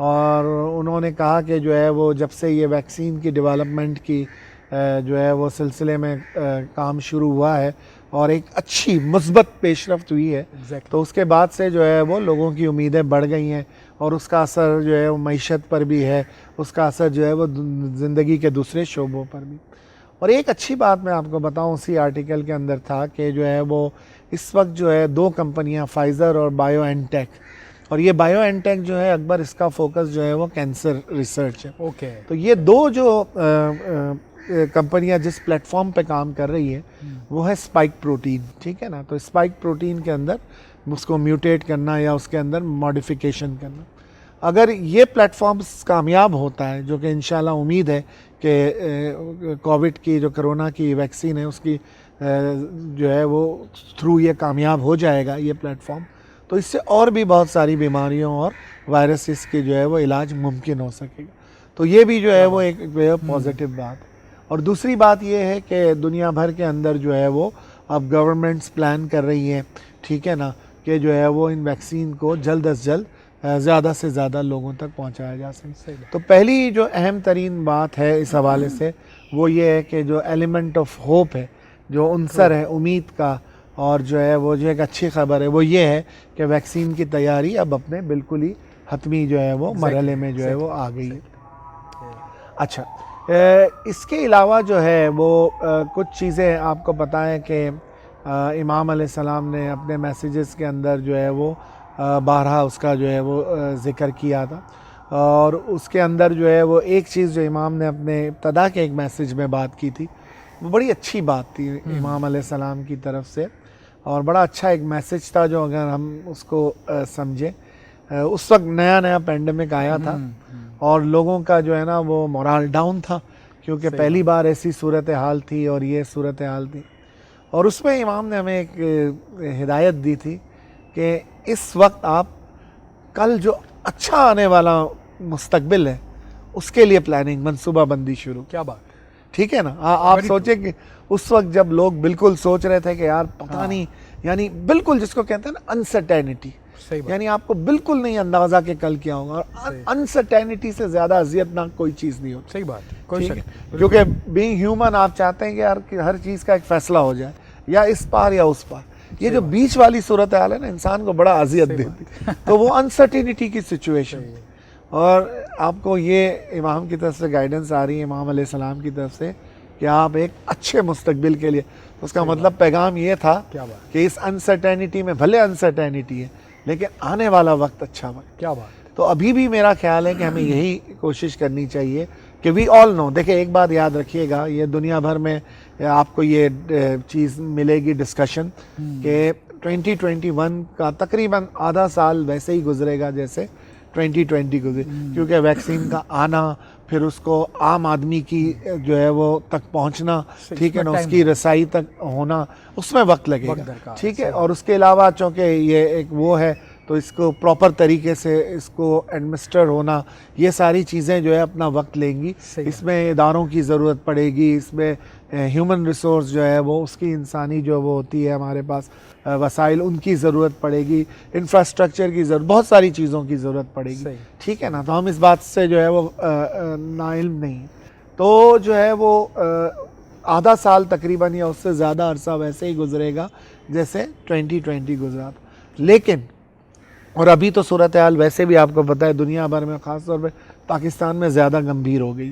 और उन्होंने कहा कि जो है वो जब से ये वैक्सीन की डेवलपमेंट की जो है वो सिलसिले में काम शुरू हुआ है और एक अच्छी मुस्बत पेशरफ्त हुई है, तो उसके बाद से जो है वो लोगों की उम्मीदें बढ़ गई हैं, और उसका असर जो है वो मईशत पर भी है, उसका असर जो है वो ज़िंदगी के दूसरे शोबों पर भी। और एक अच्छी बात मैं आपको बताऊं, उसी आर्टिकल के अंदर था कि जो है वो इस वक्त जो है 2 कंपनियां, फाइज़र और बायोएनटेक, और ये बायोएनटेक जो है अकबर, इसका फोकस जो है वो कैंसर रिसर्च है। ओके। तो ये 2 जो कंपनियां जिस प्लेटफॉर्म पे काम कर रही है वो है स्पाइक प्रोटीन, ठीक है ना। तो स्पाइक प्रोटीन के अंदर उसको म्यूटेट करना या उसके अंदर मॉडिफिकेशन करना, अगर ये प्लेटफॉर्म्स कामयाब होता है, जो कि इंशाल्लाह उम्मीद है कि कोविड की, जो कोरोना की वैक्सीन है उसकी जो है वो थ्रू ये कामयाब हो जाएगा ये प्लेटफॉर्म, तो इससे और भी बहुत सारी बीमारियों और वायरसेस के जो है वो इलाज मुमकिन हो सकेगा। तो ये भी जो है वो एक पॉजिटिव बात है। और दूसरी बात ये है कि दुनिया भर के अंदर जो है वो अब गवर्नमेंट्स प्लान कर रही हैं, ठीक है ना, कि जो है वो इन वैक्सीन को जल्द अज जल्द ज़्यादा से ज़्यादा लोगों तक पहुंचाया जा सके। तो पहली जो अहम तरीन बात है इस हवाले से वो ये है कि जो एलिमेंट ऑफ होप है, जो उनसर है उम्मीद का, और जो है वो जो एक अच्छी खबर है वो ये है कि वैक्सीन की तैयारी अब अपने बिल्कुल ही हतमी जो है वो मरहले में जो है वो आ गई है। अच्छा, इसके अलावा जो है वो कुछ चीज़ें आपको पता है कि इमाम अलैहिस्सलाम ने अपने मैसेजेस के अंदर जो है वो बारहा उसका जो है वो ज़िक्र किया था, और उसके अंदर जो है वो एक चीज़ जो इमाम ने अपने इब्तदा के एक मैसेज में बात की थी, वो बड़ी अच्छी बात थी इमाम अलैहिस्सलाम की तरफ से, और बड़ा अच्छा एक मैसेज था जो अगर हम उसको समझें। उस वक्त नया नया पेंडेमिक आया था और लोगों का जो है ना वो मोरल डाउन था, क्योंकि पहली बार ऐसी सूरत हाल थी और ये सूरत हाल थी। और उसमें इमाम ने हमें एक हिदायत दी थी कि इस वक्त आप कल जो अच्छा आने वाला मुस्तकबिल है उसके लिए प्लानिंग, मनसूबाबंदी शुरू। क्या बात, ठीक है ना। आप सोचें कि उस वक्त जब लोग बिल्कुल सोच रहे थे कि यार पता नहीं, यानी बिल्कुल जिसको कहते हैं ना अनसर्टेनिटी, यानी आपको बिल्कुल नहीं अंदाजा कि कल क्या होगा, और अनसर्टेनिटी से ज्यादा अजियतनाक कोई चीज नहीं होती। सही बात, कोई शक, क्योंकि बीइंग ह्यूमन आप चाहते हैं कि यार कि हर चीज का एक फैसला हो जाए, या इस पार या उस पार। ये जो बीच वाली सूरत हाल है ना, इंसान को बड़ा अजियत देती, तो वो अनसर्टेनिटी की सिचुएशन। और आपको ये इमाम की तरफ से गाइडेंस आ रही है, इमाम अलैहिस्सलाम की तरफ से, कि आप एक अच्छे मुस्तकबिल के लिए, तो उसका मतलब पैगाम ये था कि इस अनसर्टेनिटी में, भले अनसर्टेनिटी है लेकिन आने वाला वक्त अच्छा वक्त। क्या बात। तो अभी भी मेरा ख्याल है कि हमें यही कोशिश करनी चाहिए कि वी ऑल नो, देखिए एक बात याद रखिएगा, ये दुनिया भर में आपको ये चीज़ मिलेगी डिस्कशन कि 2021 का तकरीबन आधा साल वैसे ही गुजरेगा जैसे 2020 गुजरे, क्योंकि वैक्सीन का आना, फिर उसको आम आदमी की जो है वो तक पहुंचना, ठीक है ना, उसकी रसाई तक होना, उसमें वक्त लगेगा, ठीक है। और उसके अलावा चूँकि ये एक वो है, तो इसको प्रॉपर तरीके से इसको एडमिनिस्टर होना, ये सारी चीज़ें जो है अपना वक्त लेंगी। इसमें इदारों की ज़रूरत पड़ेगी, इसमें ह्यूमन रिसोर्स जो है वो उसकी इंसानी जो वो होती है हमारे पास वसाइल, उनकी ज़रूरत पड़ेगी, इंफ्रास्ट्रक्चर की ज़रूरत, बहुत सारी चीज़ों की ज़रूरत पड़ेगी, ठीक है ना। तो हम इस बात से जो है वो नाइल्म नहीं। तो जो है वो आधा साल तकरीबन या उससे ज़्यादा अरसा वैसे ही गुजरेगा जैसे 2020 गुजरा था। लेकिन और अभी तो सूरत हाल वैसे भी आपको पता है दुनिया भर में, ख़ास तौर पे पाकिस्तान में ज़्यादा गंभीर हो गई।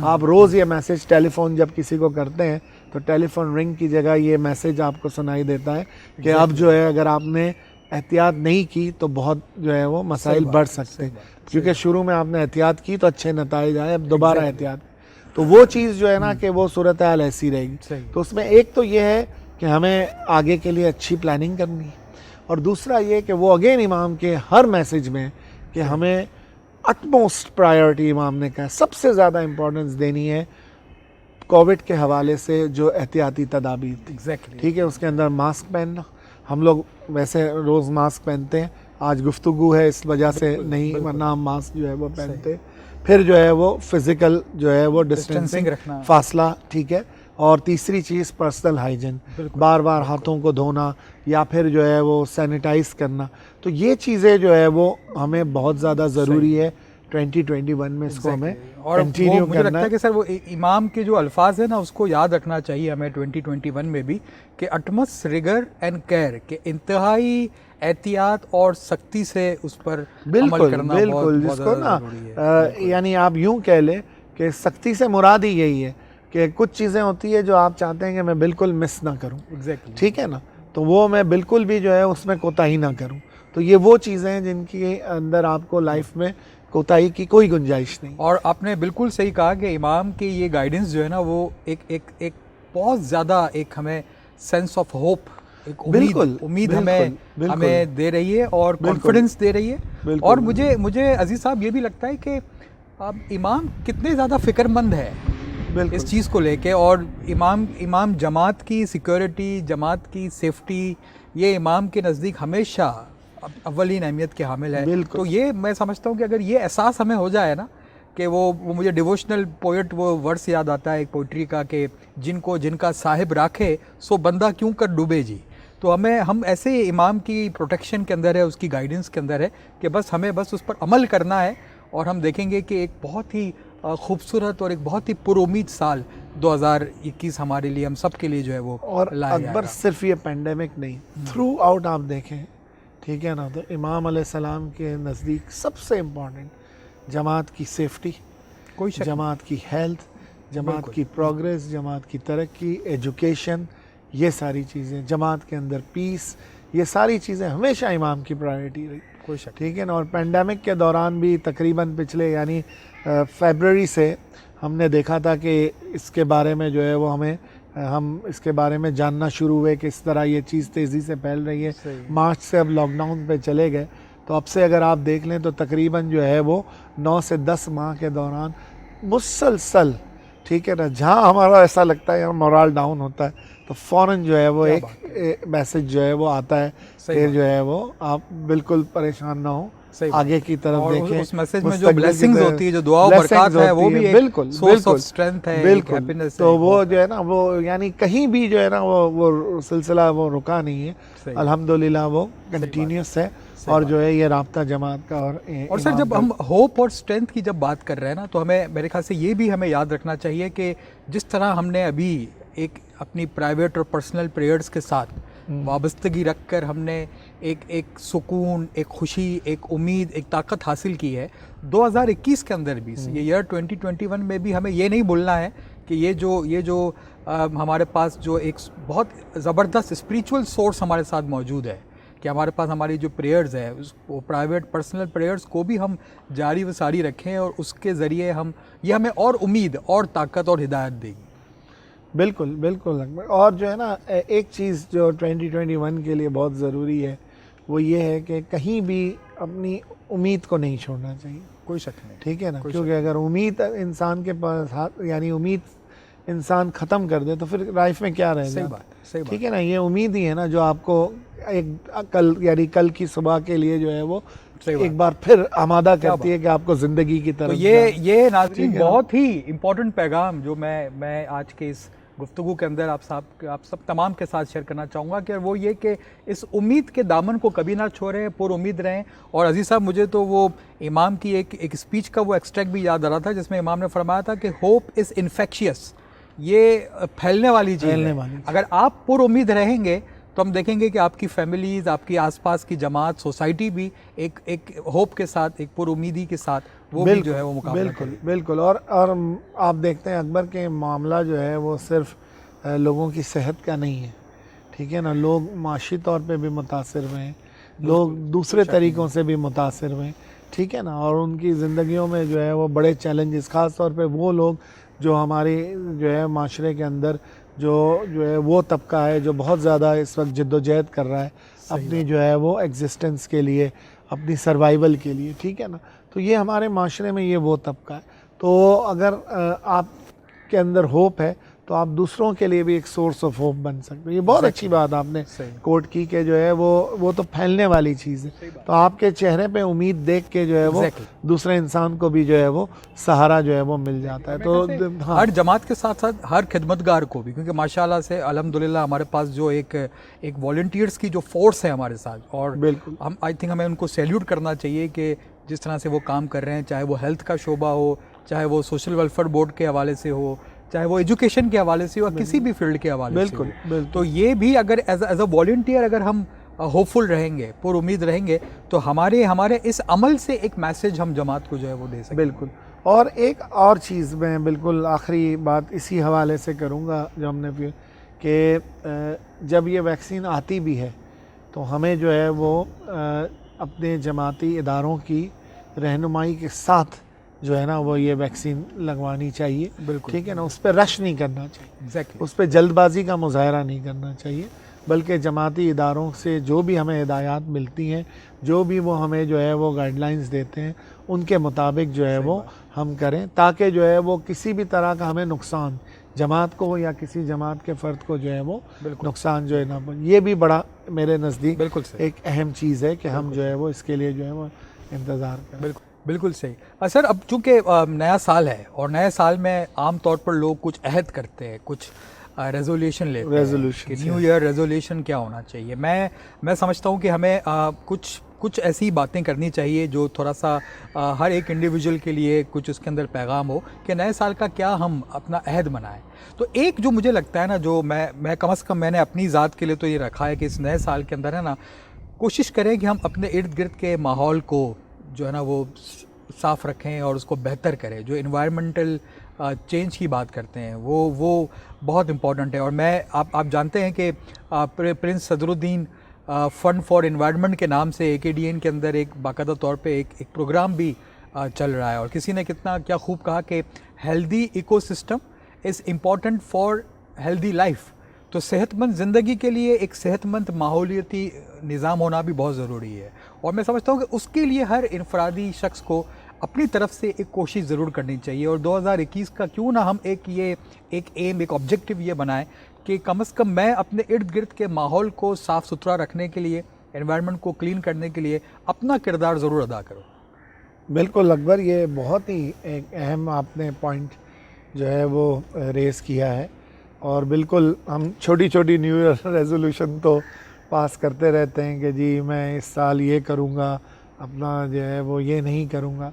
आप रोज़ ये मैसेज टेलीफोन जब किसी को करते हैं तो टेलीफोन रिंग की जगह ये मैसेज आपको सुनाई देता है कि अब जो है अगर आपने एहतियात नहीं की तो बहुत जो है वो मसाइल बढ़ सकते हैं, क्योंकि शुरू में आपने एहतियात की तो अच्छे नताइज आए, अब दोबारा एहतियात, तो वो चीज़ जो है ना कि वो सूरत हाल ऐसी रहेगी। तो उसमें एक तो ये है कि हमें आगे के लिए अच्छी प्लानिंग करनी है, और दूसरा ये कि वो अगेन इमाम के हर मैसेज में कि हमें अटमोस्ट प्रायोरिटी इमाम ने कहा सबसे ज़्यादा इम्पोर्टेंस देनी है कोविड के हवाले से जो एहतियाती तदाबीर थी, ठीक है, उसके अंदर मास्क पहनना। हम लोग वैसे रोज़ मास्क पहनते हैं, आज गुफ्तगू है इस वजह से नहीं, वरना हम मास्क जो है वो पहनते। फिर जो है वो फिज़िकल जो है वो डिस्टेंसिंग रखना, फासला, ठीक है। और तीसरी चीज़ पर्सनल हाइजीन, बार बार हाथों को धोना या फिर जो है वो सैनिटाइज करना। तो ये चीज़ें जो है वो हमें बहुत ज़्यादा ज़रूरी है 2021 में, इसको हमें कंटिन्यू मुझे लगता है कि सर वो इमाम के जो अल्फाज है ना उसको याद रखना चाहिए हमें 2021 में भी, कि अटमस रिगर एंड केयर, के इंतहाई एहतियात और सख्ती से उस पर अमल बिल्कुल करना बिल्कुल, बहुत जिसको ज़्यादा ज़रूरी है। ना यानी आप यूं कह लें कि सख्ती से मुराद ही यही है कि कुछ चीज़ें होती है जो आप चाहते हैं कि मैं बिल्कुल मिस ना करूं, एग्जैक्टली। ठीक है ना, तो वो मैं बिल्कुल भी जो है उसमें कोताही ना करूं। तो ये वो चीज़ें हैं जिनकी अंदर आपको लाइफ में कोताही की कोई गुंजाइश नहीं। और आपने बिल्कुल सही कहा कि इमाम की ये गाइडेंस जो है ना वो एक बहुत ज़्यादा एक हमें सेंस ऑफ होप, एक बिल्कुल, उम्मीद बिल्कुल, हमें बिल्कुल। हमें दे रही है और बिल्कुल। कॉन्फिडेंस दे रही है। बिल्कुल। और मुझे अजीज़ साहब ये भी लगता है कि अब इमाम कितने ज़्यादा फिक्रमंद है बिल्कुल इस चीज़ को लेके, और इमाम जमात की सिक्योरिटी, जमात की सेफ्टी, ये इमाम के नज़दीक हमेशा अव्वलीन अहमियत के हामिल है। बिल्कुल। तो ये मैं समझता हूँ कि अगर ये एहसास हमें हो जाए ना कि वो मुझे डिवोशनल पोएट वो वर्स याद आता है एक पोइट्री का कि जिनका साहिब राखे सो बंदा क्यों कर डूबे जी। तो हम ऐसे इमाम की प्रोटेक्शन के अंदर है, उसकी गाइडेंस के अंदर है कि बस हमें बस उस पर अमल करना है और हम देखेंगे कि एक बहुत ही खूबसूरत और एक बहुत ही पुरुमीद साल 2021 हमारे लिए, हम सब के लिए जो है वो और लाया अकबर जाएगा। सिर्फ ये पेंडेमिक नहीं, थ्रू आउट आप देखें, ठीक है ना, तो इमाम अलैहिस्सलाम के नज़दीक सबसे इम्पोर्टेंट जमात की सेफ्टी, कोई शक नहीं। जमात की हेल्थ, जमात बिल्कुल। की प्रोग्रेस, जमात की तरक्की, एजुकेशन, ये सारी चीज़ें, जमात के अंदर पीस, ये सारी चीज़ें हमेशा इमाम की प्रायोरिटी रही, कोई शक ठीक है ना। और पेंडेमिक के दौरान भी तकरीबन पिछले यानी फरवरी से हमने देखा था कि इसके बारे में जो है वो हम इसके बारे में जानना शुरू हुए कि इस तरह ये चीज़ तेज़ी से फैल रही है। सही। मार्च से अब लॉकडाउन पे चले गए, तो अब से अगर आप देख लें तो तकरीबन जो है वो 9 से 10 माह के दौरान मुसलसल, ठीक है ना, जहाँ हमारा ऐसा लगता है यहाँ मोरल डाउन होता है तो फ़ौरन जो है वो क्या एक मैसेज जो है वो आता है सही कि बात। जो है वो आप बिल्कुल परेशान ना हो, सही बात। आगे की तरफ और देखें। उस मैसेज में जो मुस्तकबिल की ब्लेसिंग्स तरफ- होती है, जो दुआ और blessings बरकत है, वो होती भी एक बिल्कुल सोर्स बिल्कुल ऑफ स्ट्रेंथ है, एक बिल्कुल। हैप्पीनेस है, तो एक वो hope जो है ना वो यानी कहीं भी जो है ना वो सिलसिला वो रुका नहीं है, सही। अल्हम्दुलिल्लाह वो बात। कंटिन्यूस है। सही और बात। जो है ये राब्ता जमात का और सर इमाम जब का- हम होप और स्ट्रेंथ की जब बात कर रहे हैं ना, तो हमें मेरे ख्याल से ये भी हमें याद रखना चाहिए कि जिस तरह हमने अभी एक अपनी प्राइवेट और पर्सनल प्रेयर्स के साथ वाबस्तगी रखकर हमने एक सुकून, एक खुशी, एक उम्मीद, एक ताकत हासिल की है, 2021 के अंदर भी, ये ईयर 2021 में भी हमें ये नहीं भूलना है कि ये जो हमारे पास जो एक बहुत ज़बरदस्त स्पिरिचुअल सोर्स हमारे साथ मौजूद है, कि हमारे पास हमारी जो प्रेयर्स है वो प्राइवेट पर्सनल प्रेयर्स को भी हम जारी व सारी रखें, और उसके ज़रिए ये हमें और उम्मीद और ताकत और हिदायत देगी। बिल्कुल बिल्कुल अकबर। और जो है ना एक चीज़ जो 2021 के लिए बहुत ज़रूरी है वो ये है कि कहीं भी अपनी उम्मीद को नहीं छोड़ना चाहिए, कोई शक नहीं। ठीक है ना, कोई क्योंकि अगर उम्मीद इंसान के पास यानी उम्मीद इंसान ख़त्म कर दे तो फिर लाइफ में क्या रहेगा। सही बात, सही बात। ठीक है ना, ये उम्मीद ही है ना जो आपको एक कल की सुबह के लिए जो है वो एक बार फिर आमादा करती है कि आपको ज़िंदगी की तरफ तो ये नाज़रीन ठीक है। बहुत ही इम्पोर्टेंट पैगाम जो मैं आज के इस गुफ्तगू के अंदर आप सब तमाम के साथ शेयर करना चाहूँगा कि वो ये कि इस उम्मीद के दामन को कभी ना छोड़ें, पुर उम्मीद रहें। और अजीज़ साहब, मुझे तो वो इमाम की एक स्पीच का वो एक्सट्रैक्ट भी याद आ रहा था जिसमें इमाम ने फरमाया था कि होप इज़ इन्फेक्शियस, ये फैलने वाली चीज़ है। अगर आप पुर उम्मीद रहेंगे तो हम देखेंगे कि आपकी फैमिलीज़, आपकी आसपास की जमात, सोसाइटी भी एक होप के साथ, एक पुर उम्मीदी के साथ वो भी जो है वो मुकाबला बिल्कुल बिल्कुल। और आप देखते हैं अकबर के मामला जो है वो सिर्फ लोगों की सेहत का नहीं है, ठीक है ना, लोग माशी तौर पे भी मुतासिर हुए हैं, लोग दूसरे तरीक़ों से भी मुतासिर हुए हैं, ठीक है ना, और उनकी ज़िंदगियों में जो है वो बड़े चैलेंजेस, ख़ास तौर पे वो लोग जो हमारे जो है माशरे के अंदर जो है वो तबका है जो बहुत ज़्यादा इस वक्त जद्दोजहद कर रहा है अपनी जो है वो एग्जिस्टेंस के लिए, अपनी सर्वाइवल के लिए, ठीक है ना। तो ये हमारे माशरे में ये वो तबका है। तो अगर आपके अंदर होप है तो आप दूसरों के लिए भी एक सोर्स ऑफ होप बन सकते हैं। ये बहुत अच्छी बात आपने कोट की कि जो है वो तो फैलने वाली चीज़ है। तो आपके चेहरे पे उम्मीद देख के जो है वो दूसरे इंसान को भी जो है वो सहारा जो है वो मिल जाता है। तो हाँ, हर जमात के साथ साथ हर खिदमतगार को भी, क्योंकि माशाल्लाह से अल्हम्दुलिल्लाह हमारे पास जो एक वॉलंटियर्स की जो फोर्स है हमारे साथ, और बिल्कुल हम आई थिंक हमें उनको सैल्यूट करना चाहिए कि जिस तरह से वो काम कर रहे हैं, चाहे वो हेल्थ का शोबा हो, चाहे वो सोशल वेलफेयर बोर्ड के हवाले से हो, चाहे वो एजुकेशन के हवाले से हो, या किसी भी फील्ड के हवाले से हो। बिल्कुल। तो ये भी अगर एज अ वॉलंटियर अगर हम होपफुल रहेंगे, पुरुमीद रहेंगे, तो हमारे हमारे इस अमल से एक मैसेज हम जमात को जो है वो दे सकें। बिल्कुल। और एक और चीज़ मैं बिल्कुल आखिरी बात इसी हवाले से करूँगा जो हमने फिर कि जब ये वैक्सीन आती भी है तो हमें जो है वो अपने जमाती इदारों की रहनुमाई के साथ जो है ना वो ये वैक्सीन लगवानी चाहिए। बिल्कुल। ठीक है ना, उस पर रश नहीं करना चाहिए, एग्जैक्टली। उस पर जल्दबाजी का मुजाहरा नहीं करना चाहिए, बल्कि जमाती इदारों से जो भी हमें हिदायत मिलती हैं, जो भी वो हमें जो है वो गाइडलाइंस देते हैं, उनके मुताबिक जो है वो हम करें, ताकि जो है वो किसी भी तरह का हमें नुकसान जमात को या किसी जमात के फ़र्द को जो है वो नुकसान जो है ना, ये भी बड़ा मेरे नज़दीक बिल्कुल सही। एक अहम चीज़ है कि हम जो है वो इसके लिए जो है वो इंतज़ार करें। बिल्कुल बिल्कुल सही। सर, अब चूंकि नया साल है और नए साल में आम तौर पर लोग कुछ अहद करते हैं, कुछ रेजोल्यूशन लेते हैं कि न्यू ईयर रेजोल्यूशन क्या होना चाहिए। मैं समझता हूँ कि हमें कुछ ऐसी बातें करनी चाहिए जो थोड़ा सा हर एक इंडिविजुअल के लिए कुछ उसके अंदर पैगाम हो कि नए साल का क्या हम अपना अहद बनाएं। तो एक जो मुझे लगता है ना, जो मैं कम से कम मैंने अपनी ज़ात के लिए तो ये रखा है कि इस नए साल के अंदर है ना, कोशिश करें कि हम अपने इर्द गिर्द के माहौल को जो है ना वो साफ़ रखें और उसको बेहतर करें। जो इन्वायरमेंटल चेंज की बात करते हैं वो बहुत इम्पॉर्टेंट है। और मैं आप जानते हैं कि Prince Sadruddin fund for environment के नाम से AKDN के अंदर एक बाकायदा तौर पे एक प्रोग्राम भी चल रहा है। और किसी ने कितना क्या खूब कहा कि healthy ecosystem is important for healthy life. तो सेहतमंद ज़िंदगी के लिए एक सेहतमंद माहौलियाती निज़ाम होना भी बहुत ज़रूरी है। और मैं समझता हूँ कि उसके लिए हर इनफरादी शख्स को अपनी तरफ से एक कोशिश ज़रूर करनी चाहिए। और 2021 का क्यों ना हम एक ऑब्जेक्टिव ये बनाएं कि कम से कम मैं अपने इर्द गिर्द के माहौल को साफ़ सुथरा रखने के लिए, एनवायरनमेंट को क्लीन करने के लिए अपना किरदार ज़रूर अदा करूँ। बिल्कुल अकबर, ये बहुत ही एक अहम आपने पॉइंट जो है वो रेस किया है। और बिल्कुल हम छोटी छोटी न्यू ईयर रेजोल्यूशन तो पास करते रहते हैं कि जी मैं इस साल ये करूँगा, अपना जो है वो ये नहीं करूँगा,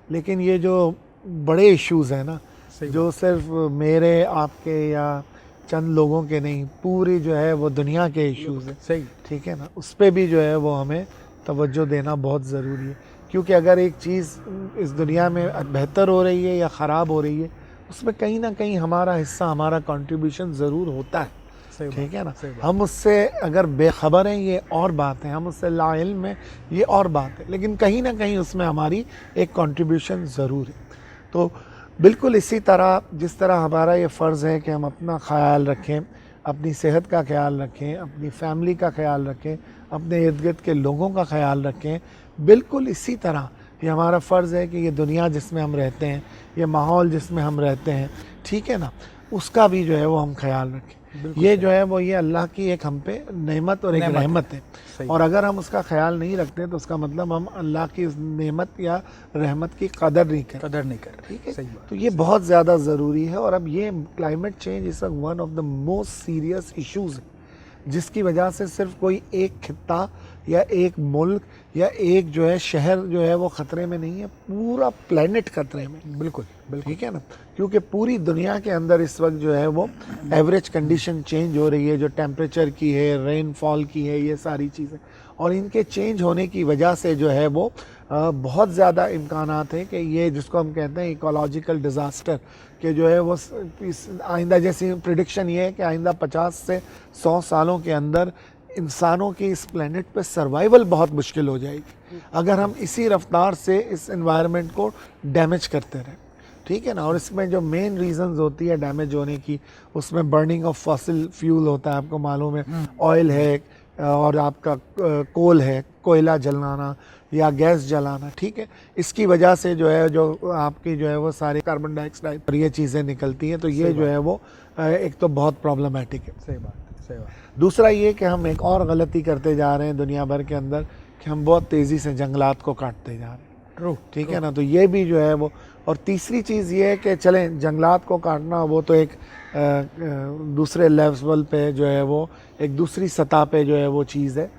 लेकिन ये जो बड़े इश्यूज़ हैं ना, जो सिर्फ मेरे आपके या चंद लोगों के नहीं, पूरी जो है वो दुनिया के इश्यूज़ हैं। सही, ठीक है ना, उस पर भी जो है वो हमें तवज्जो देना बहुत ज़रूरी है। क्योंकि अगर एक चीज़ इस दुनिया में बेहतर हो रही है या ख़राब हो रही है, उसमें कहीं ना कहीं हमारा हिस्सा, हमारा कंट्रीब्यूशन ज़रूर होता है। ठीक है ना, हम उससे अगर बेखबर हैं ये और बात है, हम उससे लाइल्म हैं ये और बात है, लेकिन कहीं ना कहीं उसमें हमारी एक कंट्रीब्यूशन ज़रूर है। तो बिल्कुल इसी तरह जिस तरह हमारा ये फ़र्ज़ है कि हम अपना ख़याल रखें, अपनी सेहत का ख्याल रखें, अपनी फैमिली का ख्याल रखें, अपने इर्द गिर्द के लोगों का ख्याल रखें, बिल्कुल इसी तरह ये हमारा फ़र्ज़ है कि ये दुनिया जिसमें हम रहते हैं, ये माहौल जिसमें हम रहते हैं, ठीक है ना, उसका भी जो है वो हम ख्याल रखें। ये जो है वो ये अल्लाह की एक हम पे नेमत और एक रहमत है। और अगर हम उसका ख्याल नहीं रखते तो उसका मतलब हम अल्लाह की उस नेमत या रहमत की कदर नहीं कर। ठीक है, तो ये बहुत ज़्यादा ज़रूरी है। और अब ये climate change is one of the most serious issues, जिसकी वजह से सिर्फ कोई एक खित्ता या एक मुल्क या एक जो है शहर जो है वो ख़तरे में नहीं है, पूरा प्लेनेट ख़तरे में। बिल्कुल बिल्कुल, ठीक है ना, क्योंकि पूरी दुनिया के अंदर इस वक्त जो है वो एवरेज कंडीशन चेंज हो रही है, जो टेम्परेचर की है, रेनफॉल की है, ये सारी चीज़ें। और इनके चेंज होने की वजह से जो है वो बहुत ज़्यादा इम्कानात हैं कि ये जिसको हम कहते हैं इकोलॉजिकल डिज़ास्टर, कि जो है वो आइंदा, जैसी प्रिडिक्शन ये है कि आइंदा 50 से 100 सालों के अंदर इंसानों की इस प्लेनेट पे सर्वाइवल बहुत मुश्किल हो जाएगी अगर हम इसी रफ्तार से इस एनवायरनमेंट को डैमेज करते रहें। ठीक है ना, और इसमें जो मेन रीजंस होती है डैमेज होने की, उसमें बर्निंग ऑफ फॉसिल फ्यूल होता है, आपको मालूम है, ऑयल है और आपका कोल है, कोयला जलाना या गैस जलाना। ठीक है, इसकी वजह से जो है जो आपकी जो है वो सारे कार्बन डाइऑक्साइड और ये चीज़ें निकलती हैं, तो ये जो है वो एक तो बहुत प्रॉब्लमेटिक है। सही बात। दूसरा ये कि हम एक और गलती करते जा रहे हैं दुनिया भर के अंदर कि हम बहुत तेज़ी से जंगलात को काटते जा रहे हैं। ट्रू, ठीक है ना, तो ये भी जो है वो। और तीसरी चीज़ ये है कि चलें जंगलात को काटना वो तो एक दूसरे लेवल पे जो है वो एक दूसरी सतह पे जो है वो चीज़ है,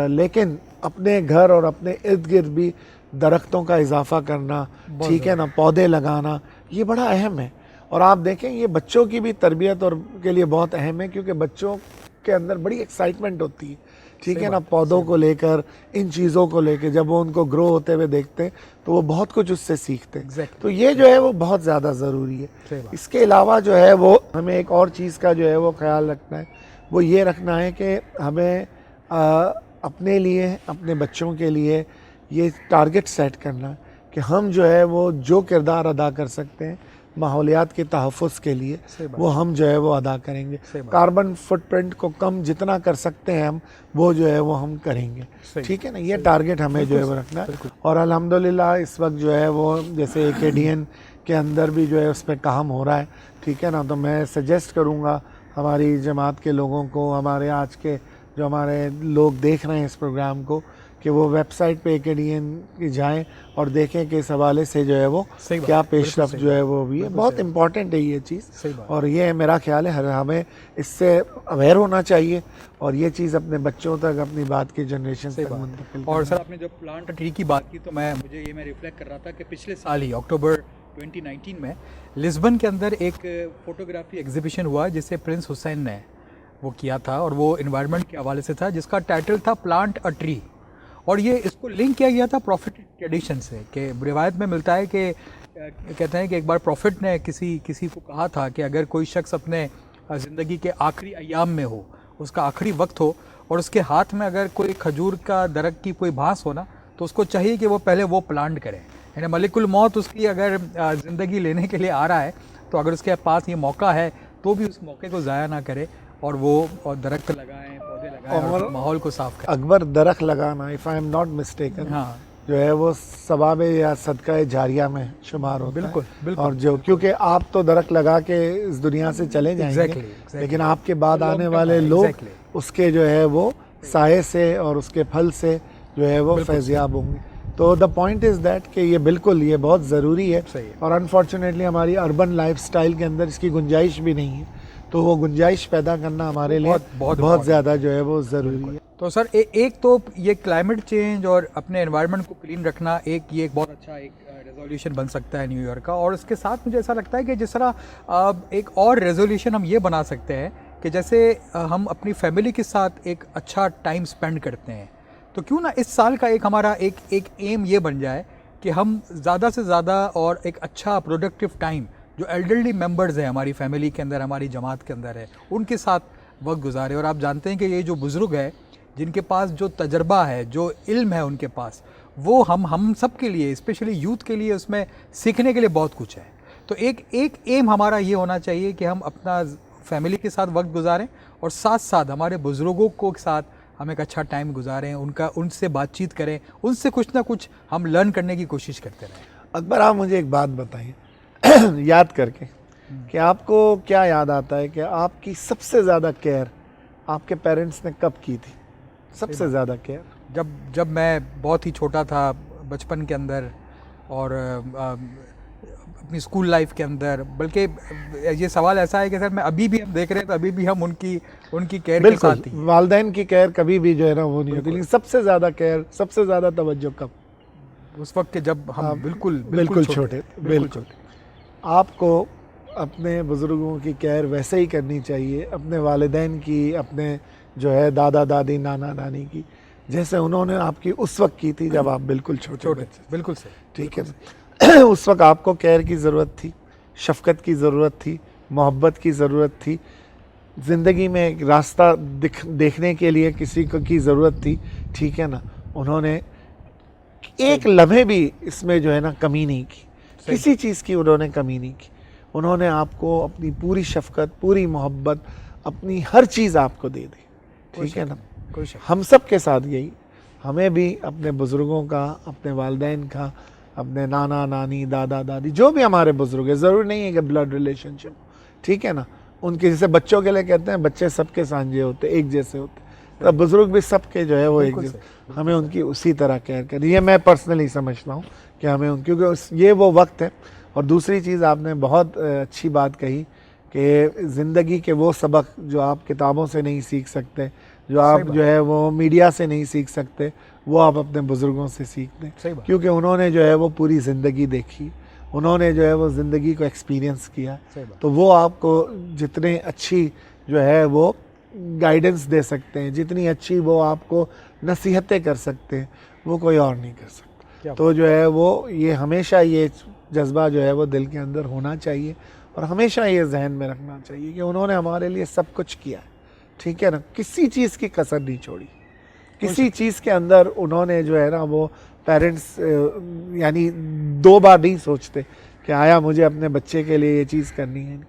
लेकिन अपने घर और अपने इर्द गिर्द भी दरख्तों का इजाफा करना, ठीक है ना, पौधे लगाना, ये बड़ा अहम है। और आप देखें ये बच्चों की भी तरबियत और के लिए बहुत अहम है, क्योंकि बच्चों के अंदर बड़ी एक्साइटमेंट होती है ठीक सही है ना, बात है, पौधों सही को लेकर, इन चीज़ों को लेकर जब वो उनको ग्रो होते हुए देखते हैं तो वो बहुत कुछ उससे सीखते हैं। Exactly. तो ये जो है वो बहुत ज़्यादा ज़रूरी है। सही बात। इसके अलावा जो है वो हमें एक और चीज़ का जो है वो ख्याल रखना है, वो ये रखना है कि हमें अपने लिए, अपने बच्चों के लिए ये टारगेट सेट करना है कि हम जो है वो जो किरदार अदा कर सकते हैं माहौलियात के तहफ़्फ़ुज़ के लिए, सही बात। वो हम जो है वो अदा करेंगे। सही बात। कार्बन फुटप्रिंट को कम जितना कर सकते हैं हम, वो जो है वो हम करेंगे। सही। ठीक है ना, ये टारगेट हमें जो है वो रखना है। बिल्कुल। और अल्हम्दुलिल्लाह इस वक्त जो है वो जैसे AKDN के अंदर भी जो है उस पर काम हो रहा है। ठीक है ना, तो मैं सजेस्ट करूँगा हमारी जमात के लोगों को, हमारे आज के जो हमारे लोग देख रहे हैं इस प्रोग्राम को, कि वो वेबसाइट पे AKDN की जाएं और देखें कि इस हवाले से जो है वो सही बात क्या है, बिल्कुल पेशरफ सही जो है वो भी है। बिल्कुल बहुत सही। इम्पॉर्टेंट है ये चीज़, सही बात। और ये मेरा ख्याल है हमें इससे अवेयर होना चाहिए और ये चीज़ अपने बच्चों तक, अपनी बात की जनरेशन सही तक बात। मुंतकिल और करना। सर आपने जब प्लांट ट्री की बात की तो मैं रिफ्लेक्ट कर रहा था कि पिछले साल ही अक्टूबर 2019 में लिस्बन के अंदर एक फोटोग्राफी एग्जीबिशन हुआ जिसे प्रिंस हुसैन ने वो किया था, और वो इन्वायरमेंट के हवाले से था, जिसका टाइटल था प्लांट अ ट्री। और ये इसको लिंक किया गया था प्रॉफिट ट्रेडिशन से, कि रिवायत में मिलता है कि कहते हैं कि एक बार प्रॉफिट ने किसी को कहा था कि अगर कोई शख्स अपने ज़िंदगी के आखिरी अयाम में हो, उसका आखिरी वक्त हो, और उसके हाथ में अगर कोई खजूर का दरख्त की कोई बाँस हो ना, तो उसको चाहिए कि वो पहले वो प्लांट करे। यानी मलिकुल मौत उसकी अगर ज़िंदगी लेने के लिए आ रहा है, तो अगर उसके पास ये मौका है तो भी उस मौके को ज़ाया ना करे और वो दरख्त लगाएं, पौधे लगाएं और माहौल को साफ करें। अकबर दरख्त लगाना, if I am not mistaken, हाँ, जो है वो सवाब या सदका जारिया में शुमार होता बिल्कुल, है। बिल्कुल। और जो क्योंकि आप तो दरख्त लगा के इस दुनिया से चले जाएंगे, Exactly. लेकिन आपके बाद Long आने term वाले है, लोग exactly. उसके जो है वो साये से और उसके फल से जो है वो बिल्कुल फैज़याब होंगे। तो द पॉइंट इज़ दैट कि ये बिल्कुल ये बहुत ज़रूरी है, सही है। और अनफॉर्चुनेटली हमारी अर्बन लाइफस्टाइल के अंदर इसकी गुंजाइश भी नहीं है। तो वो गुंजाइश पैदा करना हमारे लिए बहुत ज़्यादा जो है वो ज़रूरी है। तो सर एक तो ये क्लाइमेट चेंज और अपने एनवायरनमेंट को क्लीन रखना ये एक बहुत अच्छा एक रेजोल्यूशन बन सकता है न्यू ईयर का। और इसके साथ मुझे ऐसा लगता है कि जिस तरह एक और रेजोल्यूशन हम ये बना सकते हैं कि जैसे हम अपनी फैमिली के साथ एक अच्छा टाइम स्पेंड करते हैं, तो क्यों ना इस साल का एक हमारा एक एम ये बन जाए कि हम ज़्यादा से ज़्यादा और एक अच्छा प्रोडक्टिव टाइम जो एल्डरली मेंबर्स हैं हमारी फैमिली के अंदर, हमारी जमात के अंदर है, उनके साथ वक्त गुजारें। और आप जानते हैं कि ये जो बुज़ुर्ग है जिनके पास जो तजर्बा है, जो इल्म है उनके पास, वो हम सब के लिए, स्पेशली यूथ के लिए उसमें सीखने के लिए बहुत कुछ है। तो एक एम हमारा ये होना चाहिए कि हम अपना फैमिली के साथ वक्त गुजारें और साथ साथ हमारे बुज़ुर्गों को साथ हम एक अच्छा टाइम गुजारें, उनसे बातचीत करें, उनसे कुछ ना कुछ हम लर्न करने की कोशिश करते रहें। अकबर, आप मुझे एक बात बताइए याद करके कि आपको क्या याद आता है कि आपकी सबसे ज़्यादा केयर आपके पेरेंट्स ने कब की थी? सबसे ज़्यादा केयर जब मैं बहुत ही छोटा था, बचपन के अंदर, और अपनी स्कूल लाइफ के अंदर। बल्कि ये सवाल ऐसा है कि सर मैं अभी भी हम देख रहे हैं तो अभी भी हम उनकी केयर के साथ ही। वालदैन की केयर कभी भी जो है ना वो नहीं होती, लेकिन सबसे ज़्यादा केयर, सबसे ज़्यादा तवज्जो कब? उस वक्त के जब हम बिल्कुल छोटे। बिल्कुल आपको अपने बुज़ुर्गों की केयर वैसे ही करनी चाहिए, अपने वालिदैन की, अपने जो है दादा दादी, नाना नानी की, जैसे उन्होंने आपकी उस वक्त की थी जब आप बिल्कुल छोटे थे। बिल्कुल सही, ठीक है। उस वक्त आपको केयर की ज़रूरत थी, शफ़क़त की ज़रूरत थी, मोहब्बत की ज़रूरत थी, ज़िंदगी में एक रास्ता देखने के लिए किसी को की ज़रूरत थी। ठीक है ना, उन्होंने एक लम्हे भी इसमें जो है ना कमी नहीं की, किसी चीज़ की उन्होंने कमी नहीं की। उन्होंने आपको अपनी पूरी शफ़क़त, पूरी मोहब्बत, अपनी हर चीज़ आपको दे दी। ठीक है ना, हम सब के साथ यही, हमें भी अपने बुज़ुर्गों का, अपने वालिदैन का, अपने नाना नानी, दादा दादी, जो भी हमारे बुज़ुर्ग है, ज़रूरी नहीं है कि ब्लड रिलेशनशिप, ठीक है ना, उनके जैसे बच्चों के लिए कहते हैं बच्चे सबके सांझे होते, एक जैसे होते, तो बुज़ुर्ग भी सबके जो है वो एक जैसे, हमें उनकी उसी तरह केयर करनी है। मैं पर्सनली समझता हूँ कि हमें क्योंकि ये वो वक्त है। और दूसरी चीज़ आपने बहुत अच्छी बात कही कि ज़िंदगी के वो सबक जो आप किताबों से नहीं सीख सकते, जो आप जो है वो मीडिया से नहीं सीख सकते, वो आप अपने बुज़ुर्गों से सीखते हैं, क्योंकि उन्होंने जो है वो पूरी ज़िंदगी देखी, उन्होंने जो है वो ज़िंदगी को एक्सपीरियंस किया। तो वो आपको जितने अच्छी जो है वो गाइडेंस दे सकते हैं, जितनी अच्छी वो आपको नसीहतें कर सकते हैं, वो कोई और नहीं कर सकता। तो जो है वो ये हमेशा ये जज्बा जो है वो दिल के अंदर होना चाहिए और हमेशा ये जहन में रखना चाहिए कि उन्होंने हमारे लिए सब कुछ किया है, ठीक है ना, किसी चीज़ की कसर नहीं छोड़ी, किसी चीज़ के अंदर उन्होंने जो है ना वो पेरेंट्स यानी 2 बार नहीं सोचते कि आया मुझे अपने बच्चे के लिए ये चीज़ करनी है,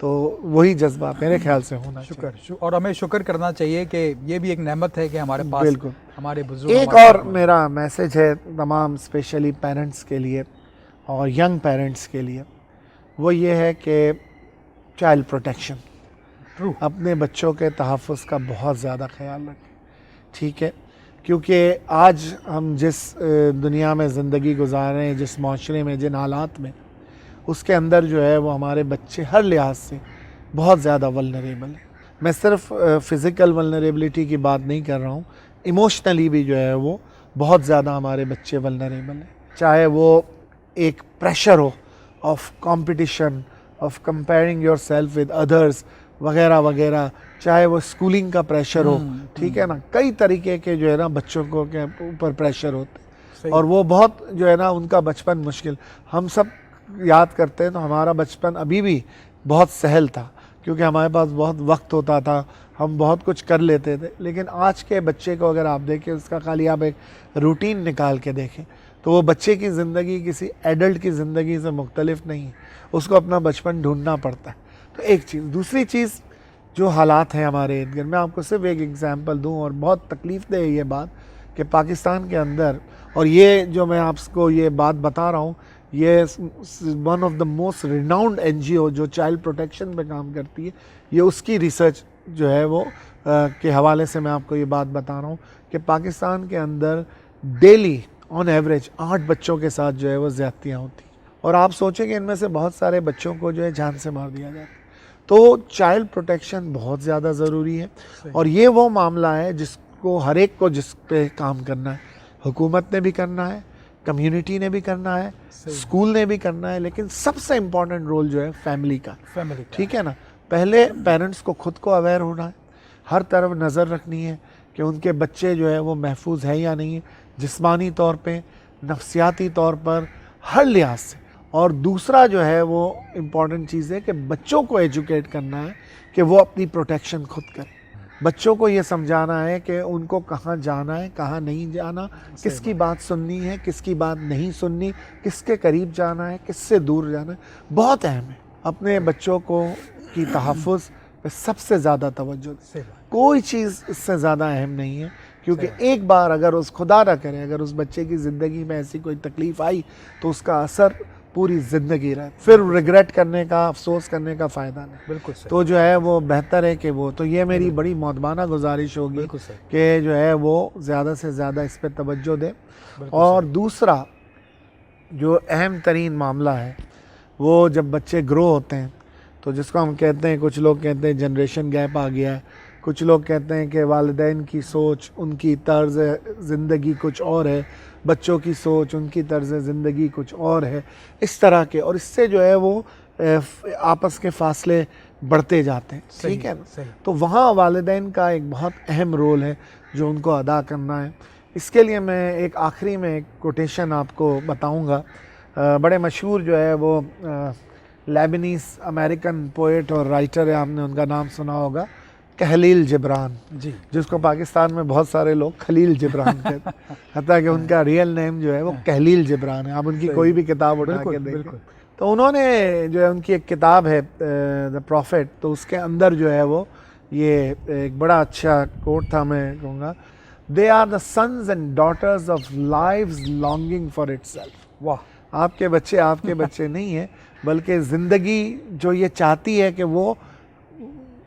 तो वही जज्बा मेरे ख्याल से होना चाहिए। और हमें शुक्र करना चाहिए कि ये भी एक नेमत है कि हमारे पास बिल्कुल हमारे बुजुर्ग। एक और मेरा मैसेज है तमाम स्पेशली पेरेंट्स के लिए और यंग पेरेंट्स के लिए, वो ये है कि चाइल्ड प्रोटेक्शन, ट्रू, अपने बच्चों के तहफ़्फ़ुज़ का बहुत ज़्यादा ख्याल रखें, ठीक है, क्योंकि आज हम जिस दुनिया में ज़िंदगी गुजार रहे हैं, जिस माशरे में, जिन हालात में, उसके अंदर जो है वो हमारे बच्चे हर लिहाज से बहुत ज़्यादा वल्नरेबल हैं। मैं सिर्फ फ़िज़िकल वल्नरेबिलिटी की बात नहीं कर रहा हूँ, इमोशनली भी जो है वो बहुत ज़्यादा हमारे बच्चे वल्नरेबल हैं। चाहे वो एक प्रेशर हो of competition, of comparing yourself with others वगैरह वगैरह, चाहे वो स्कूलिंग का प्रेशर हो, ठीक है ना, कई तरीके के जो है ना बच्चों को के ऊपर प्रेशर होते हैं और वो बहुत जो है ना उनका बचपन मुश्किल, हम सब याद करते हैं तो हमारा बचपन अभी भी बहुत सहल था क्योंकि हमारे पास बहुत वक्त होता था, हम बहुत कुछ कर लेते थे। लेकिन आज के बच्चे को अगर आप देखें, उसका खाली आप एक रूटीन निकाल के देखें तो वो बच्चे की ज़िंदगी किसी एडल्ट की ज़िंदगी से मुख्तलिफ नहीं है, उसको अपना बचपन ढूंढना पड़ता है। तो एक चीज़, दूसरी चीज़ जो हालात हैं हमारे इर्द गिर्द, मैं आपको सिर्फ एक एग्जांपल दूं और बहुत तकलीफ़ दे ये बात कि पाकिस्तान के अंदर, और ये जो मैं आपको ये बात बता रहा हूँ, ये one of the most renowned NGO जो चाइल्ड प्रोटेक्शन पे काम करती है, ये उसकी रिसर्च जो है वो के हवाले से मैं आपको ये बात बता रहा हूँ कि पाकिस्तान के अंदर डेली ऑन एवरेज 8 बच्चों के साथ जो है वो ज़्यादतियाँ होती हैं और आप सोचें कि इनमें से बहुत सारे बच्चों को जो है जान से मार दिया जाता है। तो चाइल्ड प्रोटेक्शन बहुत ज़्यादा ज़रूरी है और ये वो मामला है जिसको हर एक को जिस पे काम करना है, हुकूमत ने भी करना है, कम्युनिटी ने भी करना है, स्कूल ने भी करना है, लेकिन सबसे इम्पॉर्टेंट रोल जो है फैमिली का, ठीक है ना। पहले पेरेंट्स को खुद को अवेयर होना है, हर तरफ नज़र रखनी है कि उनके बच्चे जो है वो महफूज है या नहीं है, जिस्मानी तौर पे, नफ्सियाती तौर पर, हर लिहाज से। और दूसरा जो है वो इम्पॉर्टेंट चीज़ है कि बच्चों को एजुकेट करना है कि वो अपनी प्रोटेक्शन खुद करें। बच्चों को ये समझाना है कि उनको कहाँ जाना है, कहाँ नहीं जाना, किसकी बात सुननी है, किसकी बात नहीं सुननी, किसके करीब जाना है, किससे दूर जाना है, बहुत अहम है। अपने बच्चों को की तहफ़्फ़ुज़ पे सबसे ज़्यादा तवज्जो दें, कोई चीज़ इससे ज़्यादा अहम नहीं है, क्योंकि एक बार अगर उस खुदा ना करे अगर उस बच्चे की ज़िंदगी में ऐसी कोई तकलीफ़ आई तो उसका असर पूरी ज़िंदगी रहे, फिर रिग्रेट करने का, अफसोस करने का फ़ायदा नहीं। बिल्कुल। तो जो है वो बेहतर है कि वो, तो ये मेरी बड़ी मौदबाना गुजारिश होगी कि जो है वो ज़्यादा से ज़्यादा इस पर तवज्जो दें। और दूसरा जो अहम तरीन मामला है वो जब बच्चे ग्रो होते हैं तो जिसको हम कहते हैं, कुछ लोग कहते हैं जनरेशन गैप आ गया है, कुछ लोग कहते हैं कि वालिदैन की सोच, उनकी तर्ज़ ज़िंदगी कुछ और है, बच्चों की सोच, उनकी तर्ज़ ज़िंदगी कुछ और है, इस तरह के, और इससे जो है वो आपस के फासले बढ़ते जाते हैं, ठीक है ना। तो वहाँ वालिदैन का एक बहुत अहम रोल है जो उनको अदा करना है। इसके लिए मैं एक आखिरी में एक कोटेशन आपको बताऊँगा, बड़े मशहूर जो है वो लेबनीज़ अमेरिकन पोएट और राइटर है, आपने उनका नाम सुना होगा, खलील जिब्रान जी, जिसको पाकिस्तान में बहुत सारे लोग खलील जिब्रान कहते हैं, हत्ता कि उनका रियल नेम जो है वो खलील जिब्रान है। आप उनकी कोई भी किताब उठा के देखें तो उन्होंने जो है उनकी एक किताब है द प्रॉफिट, तो उसके अंदर जो है वो ये एक बड़ा अच्छा कोट था, मैं कहूँगा, they are the sons and daughters of life's longing for itself. वाह, आपके बच्चे नहीं है, बल्कि ज़िंदगी जो ये चाहती है कि वो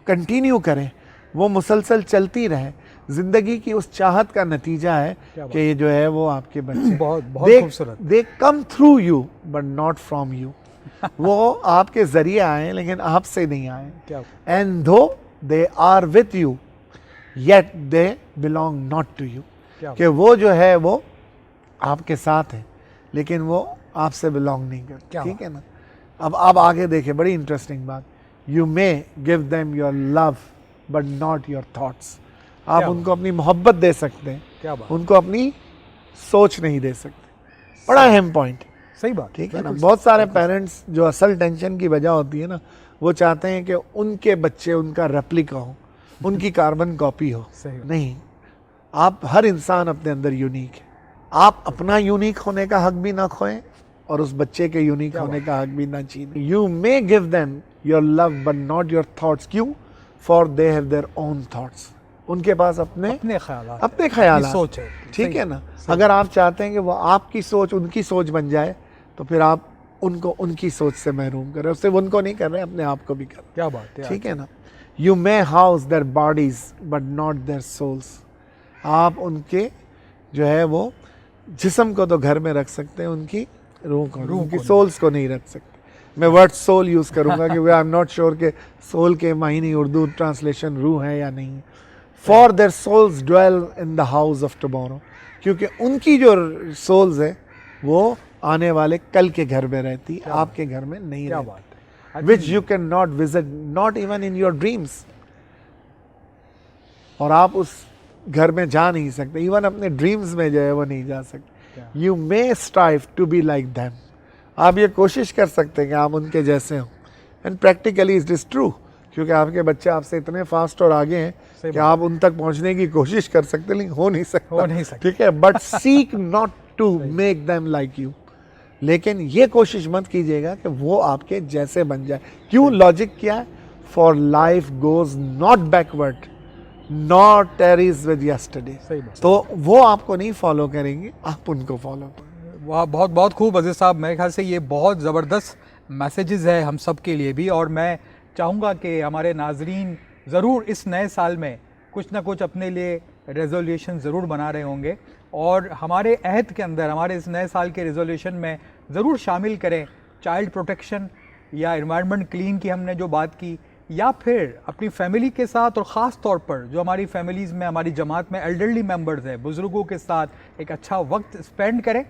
कंटिन्यू करें, वो मुसलसल चलती रहे, ज़िंदगी की उस चाहत का नतीजा है कि ये जो है वो आपके बच्चे बहुत खूबसूरत, they come through you but not from you, वो आपके ज़रिए आए लेकिन आपसे नहीं आए, and though they are with you yet they belong not to you, कि वो जो है वो आपके साथ है लेकिन वो आपसे बिलोंग नहीं करते, ठीक है ना। अब आप आगे देखें, बड़ी इंटरेस्टिंग बात, you may give them your love but not your thoughts. आप क्या उनको अपनी मोहब्बत दे सकते हैं, क्या बात, उनको अपनी सोच नहीं दे सकते। बड़ा अहम पॉइंट, सही बात, ठीक है ना। बिल्कुल बहुत सही, सारे बिल्कुल पेरेंट्स जो असल टेंशन की वजह होती है ना, वो चाहते हैं कि उनके बच्चे उनका रेप्लिका हो, उनकी कार्बन कॉपी हो। सही बात। नहीं, आप हर इंसान अपने अंदर यूनिक है। आप अपना यूनिक होने का हक भी ना खोएं और उस बच्चे के यूनिक क्या होने का हक भी ना छीनें। You may give them your love but not your thoughts. क्यों? For they have their own thoughts. उनके पास अपने अपने ख्यालात हैं, अपने ख्याल सोच है, ठीक सही है ना। अगर आप चाहते हैं कि वो आपकी सोच उनकी सोच बन जाए, तो फिर आप उनको उनकी सोच से महरूम कर रहे हो। सिर्फ उनको नहीं कर रहे, अपने आप को भी कर रहे क्या बात है हो, ठीक है ना। You may house their bodies but not their souls. आप उनके जो है वो जिस्म को तो घर में रख सकते हैं, उनकी रूह को, उनकी को सोल्स को नहीं रख सकते। मैं वर्ड सोल यूज़ करूंगा क्योंकि आई एम नॉट श्योर कि सोल के मायने उर्दू ट्रांसलेशन रूह है या नहीं। For their souls dwell in the house of tomorrow. क्योंकि उनकी जो सोल्स है वो आने वाले कल के घर में रहती, आपके घर में नहीं क्या रहती। बात है, which you can not visit, not even in your dreams. और आप उस घर में जा नहीं सकते, इवन अपने ड्रीम्स में जो है वो नहीं जा सकते। You may strive to be like them. आप ये कोशिश कर सकते हैं कि आप उनके जैसे हों, and practically it is true, क्योंकि आपके बच्चे आपसे इतने फास्ट और आगे हैं कि आप उन तक पहुंचने की कोशिश कर सकते, लेकिन हो नहीं सकता, ठीक है। But seek not to make them like you. लेकिन ये कोशिश मत कीजिएगा कि वो आपके जैसे बन जाए। क्यों? लॉजिक क्या है? For life goes not backward not tarries with yesterday. तो वो आपको नहीं फॉलो करेंगे, आप उनको फॉलो करेंगे। वाह, बहुत बहुत खूब अजीज़ साहब। मेरे ख्याल से ये बहुत ज़बरदस्त मैसेजेस है हम सब के लिए भी, और मैं चाहूँगा कि हमारे नाजरीन ज़रूर इस नए साल में कुछ ना कुछ अपने लिए रेजोल्यूशन ज़रूर बना रहे होंगे, और हमारे अहद के अंदर हमारे इस नए साल के रेजोल्यूशन में ज़रूर शामिल करें चाइल्ड प्रोटेक्शन या एनवायरनमेंट क्लीन की हमने जो बात की, या फिर अपनी फैमिली के साथ, और ख़ास तौर पर जो हमारी फैमिलीज़ में, हमारी जमात में एल्डरली मेंबर्स हैं, बुज़ुर्गों के साथ एक अच्छा वक्त स्पेंड करें,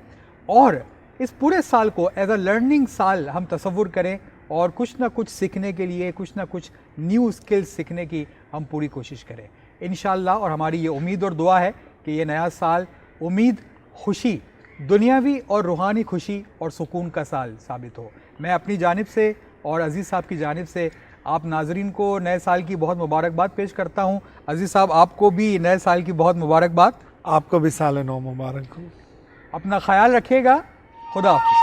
और इस पूरे साल को एज अ लर्निंग साल हम तसव्वुर करें, और कुछ ना कुछ सीखने के लिए, कुछ ना कुछ न्यू स्किल्स सीखने की हम पूरी कोशिश करें इंशाअल्लाह। और हमारी ये उम्मीद और दुआ है कि ये नया साल उम्मीद, खुशी, दुनियावी और रूहानी खुशी और सुकून का साल साबित हो। मैं अपनी जानिब से और अज़ीज़ साहब की जानिब से आप नाजरीन को नए साल की बहुत मुबारकबाद पेश करता हूँ। अज़ीज़ साहब, आपको भी नए साल की बहुत मुबारकबाद। आपको भी साल नौ मुबारक हो। अपना ख्याल रखिएगा। खुदा हाफ़िज़।